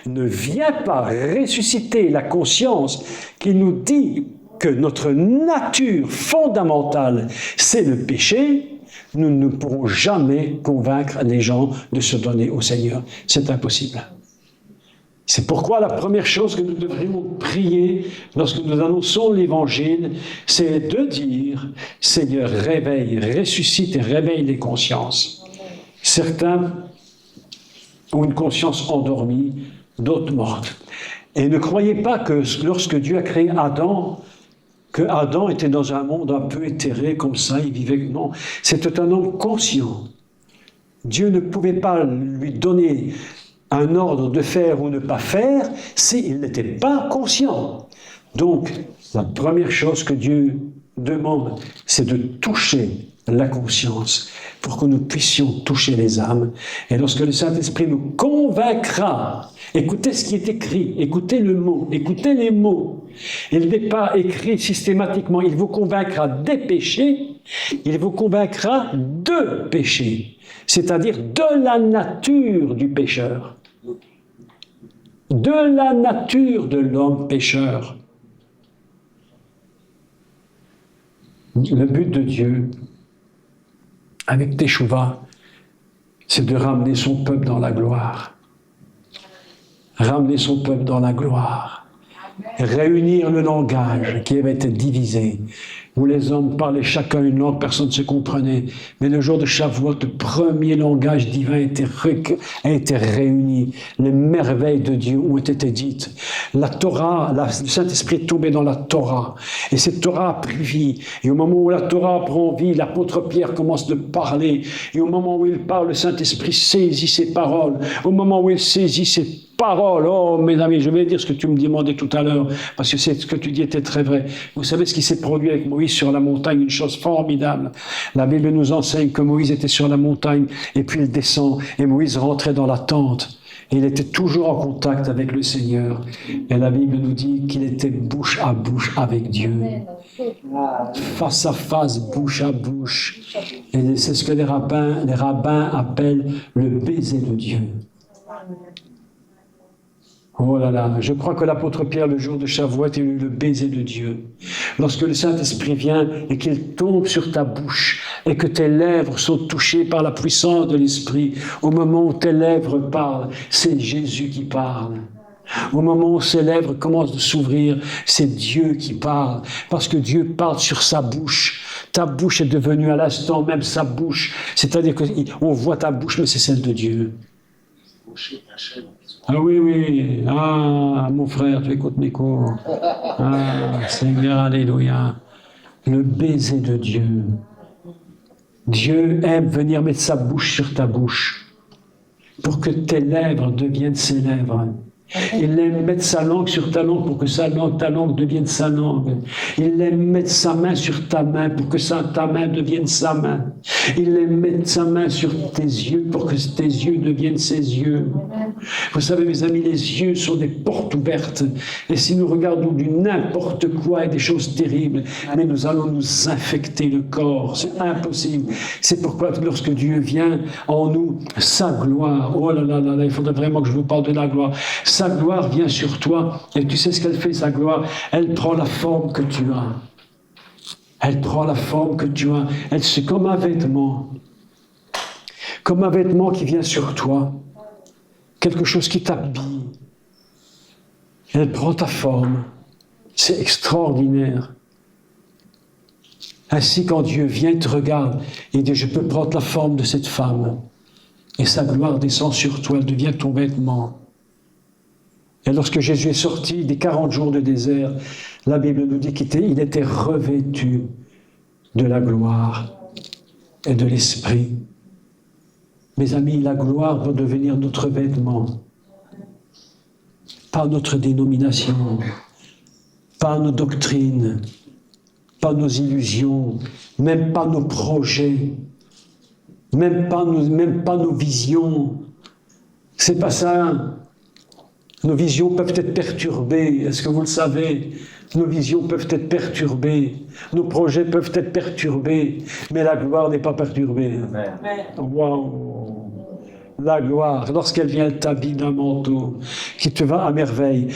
ne vient pas ressusciter la conscience qui nous dit que notre nature fondamentale, c'est le péché, nous ne pourrons jamais convaincre les gens de se donner au Seigneur. C'est impossible. C'est pourquoi la première chose que nous devrions prier lorsque nous annonçons l'Évangile, c'est de dire « Seigneur, réveille, ressuscite et réveille les consciences. » Certains ont une conscience endormie, d'autres mortes. Et ne croyez pas que lorsque Dieu a créé Adam, que Adam était dans un monde un peu éthéré, comme ça, il vivait... Non, c'était un homme conscient. Dieu ne pouvait pas lui donner un ordre de faire ou ne pas faire s'il n'était pas conscient. Donc, la première chose que Dieu demande, c'est de toucher la conscience pour que nous puissions toucher les âmes. Et lorsque le Saint-Esprit nous convaincra, écoutez ce qui est écrit, écoutez le mot, écoutez les mots. Il n'est pas écrit systématiquement, il vous convaincra des péchés, il vous convaincra de péchés, c'est-à-dire de la nature du pécheur, de la nature de l'homme pécheur. Le but de Dieu, avec Teshuvah, c'est de ramener son peuple dans la gloire. Ramener son peuple dans la gloire. Réunir le langage qui avait été divisé, où les hommes parlaient chacun une langue, personne ne se comprenait. Mais le jour de Shavuot, le premier langage divin a été réuni. Les merveilles de Dieu ont été dites. La Torah, le Saint-Esprit est tombé dans la Torah. Et cette Torah a pris vie. Et au moment où la Torah prend vie, l'apôtre Pierre commence de parler. Et au moment où il parle, le Saint-Esprit saisit ses paroles. Au moment où il saisit ses paroles, oh mes amis, je vais dire ce que tu me demandais tout à l'heure, parce que ce que tu dis était très vrai. Vous savez ce qui s'est produit avec Moïse sur la montagne, une chose formidable. La Bible nous enseigne que Moïse était sur la montagne, et puis il descend, et Moïse rentrait dans la tente. Et il était toujours en contact avec le Seigneur. Et la Bible nous dit qu'il était bouche à bouche avec Dieu. Face à face, bouche à bouche. Et c'est ce que les rabbins appellent le baiser de Dieu. Oh là là, je crois que l'apôtre Pierre, le jour de Shavuot, a eu le baiser de Dieu. Lorsque le Saint-Esprit vient et qu'il tombe sur ta bouche et que tes lèvres sont touchées par la puissance de l'Esprit, au moment où tes lèvres parlent, c'est Jésus qui parle. Au moment où ses lèvres commencent de s'ouvrir, c'est Dieu qui parle. Parce que Dieu parle sur sa bouche. Ta bouche est devenue à l'instant même sa bouche. C'est-à-dire qu'on voit ta bouche, mais c'est celle de Dieu. Ah oui, oui. Ah, mon frère, tu écoutes mes cours. Ah, Seigneur, alléluia. Le baiser de Dieu. Dieu aime venir mettre sa bouche sur ta bouche pour que tes lèvres deviennent ses lèvres. Il aime mettre sa langue sur ta langue pour que ta langue devienne sa langue. Il aime mettre sa main sur ta main pour que ta main devienne sa main. Il aime mettre sa main sur tes yeux pour que tes yeux deviennent ses yeux. Vous savez, mes amis, les yeux sont des portes ouvertes. Et si nous regardons du n'importe quoi et des choses terribles, mais nous allons nous infecter le corps. C'est impossible. C'est pourquoi lorsque Dieu vient en nous, sa gloire, oh là là là là, il faudrait vraiment que je vous parle de la gloire. Sa gloire vient sur toi, et tu sais ce qu'elle fait, sa gloire? Elle prend la forme que tu as. Elle prend la forme que tu as. C'est comme un vêtement. Comme un vêtement qui vient sur toi. Quelque chose qui t'habille. Elle prend ta forme. C'est extraordinaire. Ainsi, quand Dieu vient, il te regarde et dit, je peux prendre la forme de cette femme. Et sa gloire descend sur toi, elle devient ton vêtement. Et lorsque Jésus est sorti des 40 jours de désert, la Bible nous dit qu'il était revêtu de la gloire et de l'Esprit. Mes amis, la gloire va devenir notre vêtement, pas notre dénomination, pas nos doctrines, pas nos illusions, même pas nos projets, même pas nos visions. C'est pas ça. Nos visions peuvent être perturbées, est-ce que vous le savez? Nos visions peuvent être perturbées, nos projets peuvent être perturbés, mais la gloire n'est pas perturbée. Waouh! La gloire, lorsqu'elle vient, elle t'habille d'un manteau qui te va à merveille.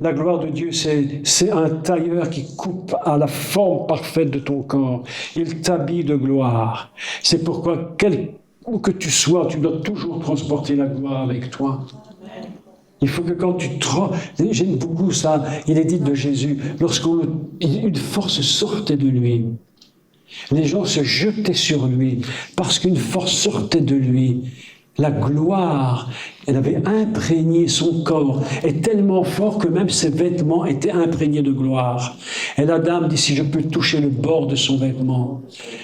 La gloire de Dieu, c'est un tailleur qui coupe à la forme parfaite de ton corps. Il t'habille de gloire. C'est pourquoi, où que tu sois, tu dois toujours transporter la gloire avec toi. Il faut que quand j'aime beaucoup ça, il est dit de Jésus, lorsqu'une force sortait de lui, Les gens se jetaient sur lui parce qu'une force sortait de lui. La gloire, elle avait imprégné son corps, est tellement fort que même ses vêtements étaient imprégnés de gloire. Et la dame dit, si je peux toucher le bord de son vêtement,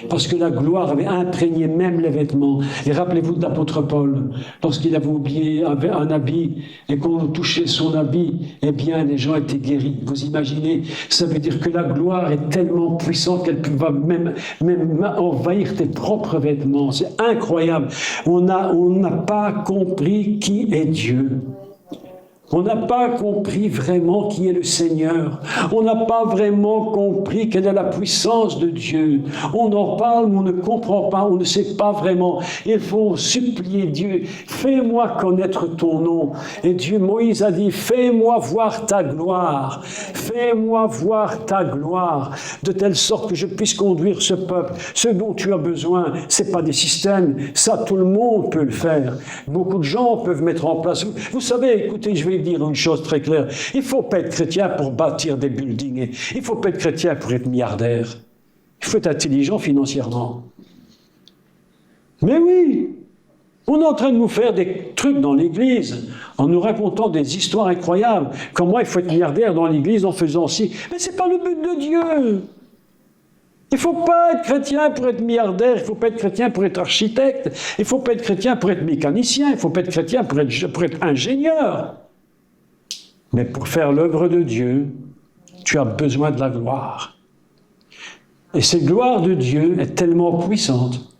parce que la gloire avait imprégné même les vêtements. Et rappelez-vous de l'apôtre Paul, lorsqu'il avait oublié un habit et qu'on touchait son habit, eh bien les gens étaient guéris. Vous imaginez, ça veut dire que la gloire est tellement puissante qu'elle peut même envahir tes propres vêtements. C'est incroyable. On n'a pas compris qui est Dieu. On n'a pas compris vraiment qui est le Seigneur. On n'a pas vraiment compris quelle est la puissance de Dieu. On en parle, mais on ne comprend pas, on ne sait pas vraiment. Il faut supplier Dieu, fais-moi connaître ton nom. Et Dieu, Moïse a dit, fais-moi voir ta gloire. Fais-moi voir ta gloire, de telle sorte que je puisse conduire ce peuple. Ce dont tu as besoin, ce n'est pas des systèmes. Ça, tout le monde peut le faire. Beaucoup de gens peuvent mettre en place. Vous savez, écoutez, je vais dire une chose très claire. Il ne faut pas être chrétien pour bâtir des buildings. Il ne faut pas être chrétien pour être milliardaire. Il faut être intelligent financièrement. Mais oui, on est en train de nous faire des trucs dans l'Église, en nous racontant des histoires incroyables. Comme moi, il faut être milliardaire dans l'Église en faisant ci. Mais ce n'est pas le but de Dieu. Il ne faut pas être chrétien pour être milliardaire, il ne faut pas être chrétien pour être architecte, il ne faut pas être chrétien pour être mécanicien, il ne faut pas être chrétien pour être ingénieur. Mais pour faire l'œuvre de Dieu, tu as besoin de la gloire. Et cette gloire de Dieu est tellement puissante,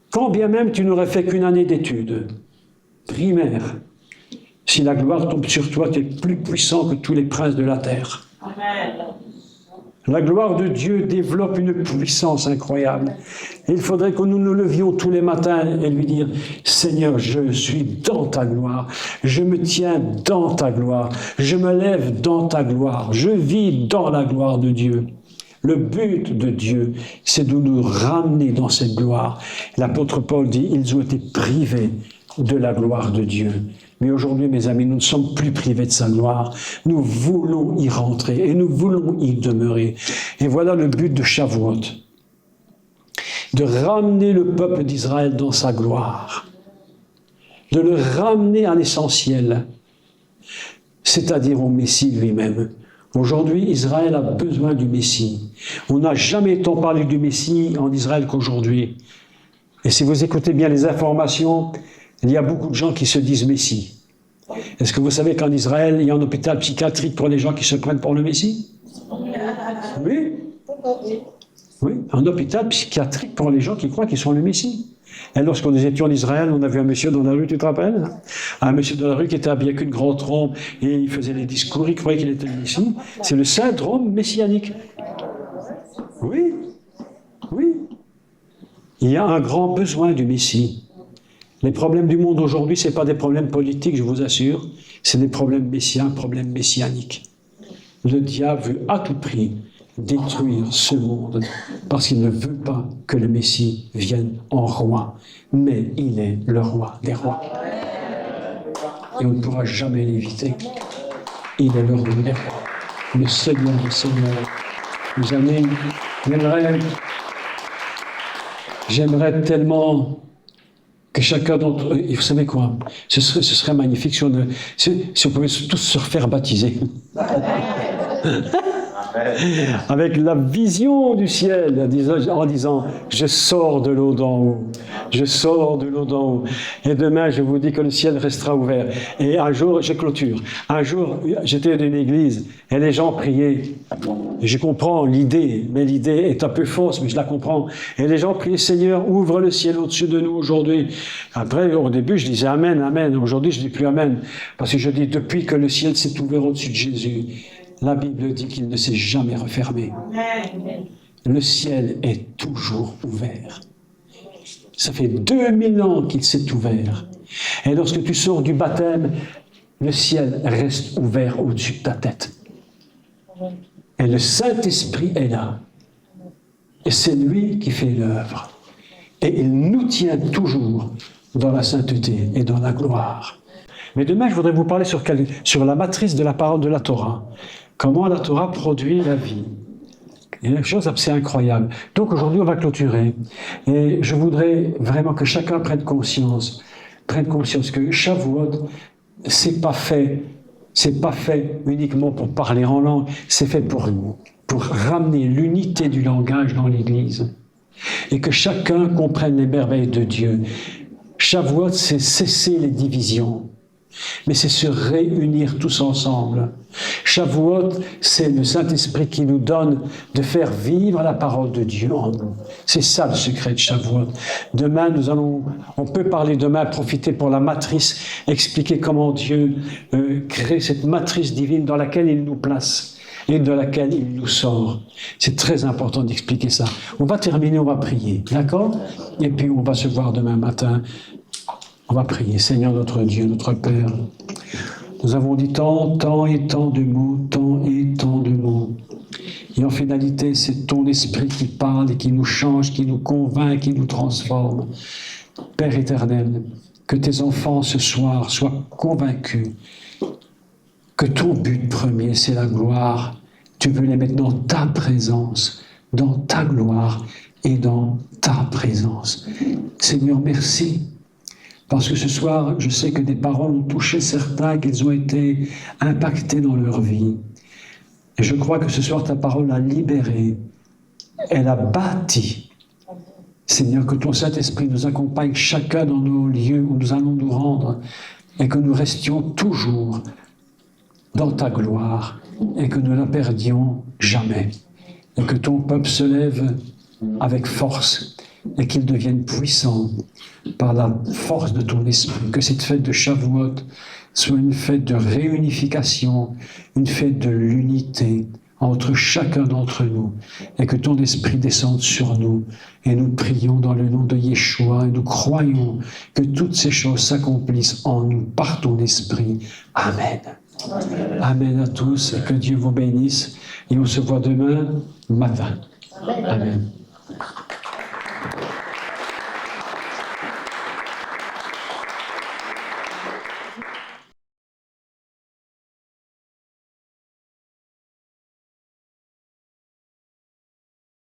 quand bien même tu n'aurais fait qu'une année d'études primaires, si la gloire tombe sur toi, tu es plus puissant que tous les princes de la terre. Amen. La gloire de Dieu développe une puissance incroyable. Il faudrait que nous nous levions tous les matins et lui dire « Seigneur, je suis dans ta gloire, je me tiens dans ta gloire, je me lève dans ta gloire, je vis dans la gloire de Dieu. » Le but de Dieu, c'est de nous ramener dans cette gloire. L'apôtre Paul dit « Ils ont été privés de la gloire de Dieu. » Mais aujourd'hui, mes amis, nous ne sommes plus privés de sa gloire. Nous voulons y rentrer et nous voulons y demeurer. Et voilà le but de Shavuot. De ramener le peuple d'Israël dans sa gloire. De le ramener à l'essentiel. C'est-à-dire au Messie lui-même. Aujourd'hui, Israël a besoin du Messie. On n'a jamais tant parlé du Messie en Israël qu'aujourd'hui. Et si vous écoutez bien les informations, il y a beaucoup de gens qui se disent Messie. Est-ce que vous savez qu'en Israël, il y a un hôpital psychiatrique pour les gens qui se prennent pour le Messie? Oui. Oui, un hôpital psychiatrique pour les gens qui croient qu'ils sont le Messie. Et lorsqu'on nous étions en Israël, on a vu un monsieur dans la rue, tu te rappelles? Un monsieur dans la rue qui était habillé avec une grande trompe et il faisait les discours, il croyait qu'il était le Messie. C'est le syndrome messianique. Oui. Oui. Il y a un grand besoin du Messie. Les problèmes du monde aujourd'hui, ce n'est pas des problèmes politiques, je vous assure, c'est des problèmes messiens, problèmes messianiques. Le diable veut à tout prix détruire ce monde parce qu'il ne veut pas que le Messie vienne en roi, mais il est le roi des rois. Et on ne pourra jamais l'éviter. Il est le roi des rois, le Seigneur des seigneurs. Mes amis, j'aimerais tellement que chacun d'entre eux, vous savez quoi, ce serait magnifique si on pouvait tous se refaire baptiser. Avec la vision du ciel, en disant « Je sors de l'eau d'en haut, je sors de l'eau d'en haut. » Et demain, je vous dis que le ciel restera ouvert. Et un jour, je clôture. Un jour, j'étais dans une église et les gens priaient. Je comprends l'idée, mais l'idée est un peu fausse, mais je la comprends. Et les gens priaient « Seigneur, ouvre le ciel au-dessus de nous aujourd'hui. » Après, au début, je disais « Amen, Amen. » Aujourd'hui, je ne dis plus « Amen. » Parce que je dis « Depuis que le ciel s'est ouvert au-dessus de Jésus, la Bible dit qu'il ne s'est jamais refermé. Le ciel est toujours ouvert. Ça fait 2000 ans qu'il s'est ouvert. Et lorsque tu sors du baptême, le ciel reste ouvert au-dessus de ta tête. Et le Saint-Esprit est là. Et c'est lui qui fait l'œuvre. Et il nous tient toujours dans la sainteté et dans la gloire. Mais demain, je voudrais vous parler sur la matrice de la parole de la Torah. Comment la Torah produit la vie. Il y a des choses assez incroyables. Donc aujourd'hui, on va clôturer. Et je voudrais vraiment que chacun prenne conscience que Shavuot, c'est pas fait uniquement pour parler en langue, c'est fait pour ramener l'unité du langage dans l'Église. Et que chacun comprenne les merveilles de Dieu. Shavuot, c'est cesser les divisions, mais c'est se réunir tous ensemble. Shavuot, c'est le Saint-Esprit qui nous donne de faire vivre la parole de Dieu en nous. C'est ça le secret de Shavuot. Demain, on peut parler demain, profiter pour la matrice, expliquer comment Dieu crée cette matrice divine dans laquelle il nous place et de laquelle il nous sort. C'est très important d'expliquer ça. On va terminer, on va prier, d'accord? Et puis on va se voir demain matin. On va prier. Seigneur notre Dieu, notre Père, nous avons dit tant et tant de mots, tant et tant de mots. Et en finalité, c'est ton esprit qui parle et qui nous change, qui nous convainc, qui nous transforme. Père éternel, que tes enfants ce soir soient convaincus que ton but premier, c'est la gloire. Tu veux les mettre dans ta présence, dans ta gloire et dans ta présence. Seigneur, merci. Parce que ce soir, je sais que des paroles ont touché certains, qu'elles ont été impactées dans leur vie. Et je crois que ce soir, ta parole a libéré, elle a bâti. Seigneur, que ton Saint-Esprit nous accompagne chacun dans nos lieux où nous allons nous rendre et que nous restions toujours dans ta gloire et que nous ne la perdions jamais. Et que ton peuple se lève avec force et qu'il devienne puissant par la force de ton esprit. Que cette fête de Shavuot soit une fête de réunification, une fête de l'unité entre chacun d'entre nous et que ton esprit descende sur nous. Et nous prions dans le nom de Yeshua et nous croyons que toutes ces choses s'accomplissent en nous par ton esprit. Amen. Amen à tous, que Dieu vous bénisse et on se voit demain matin. Amen.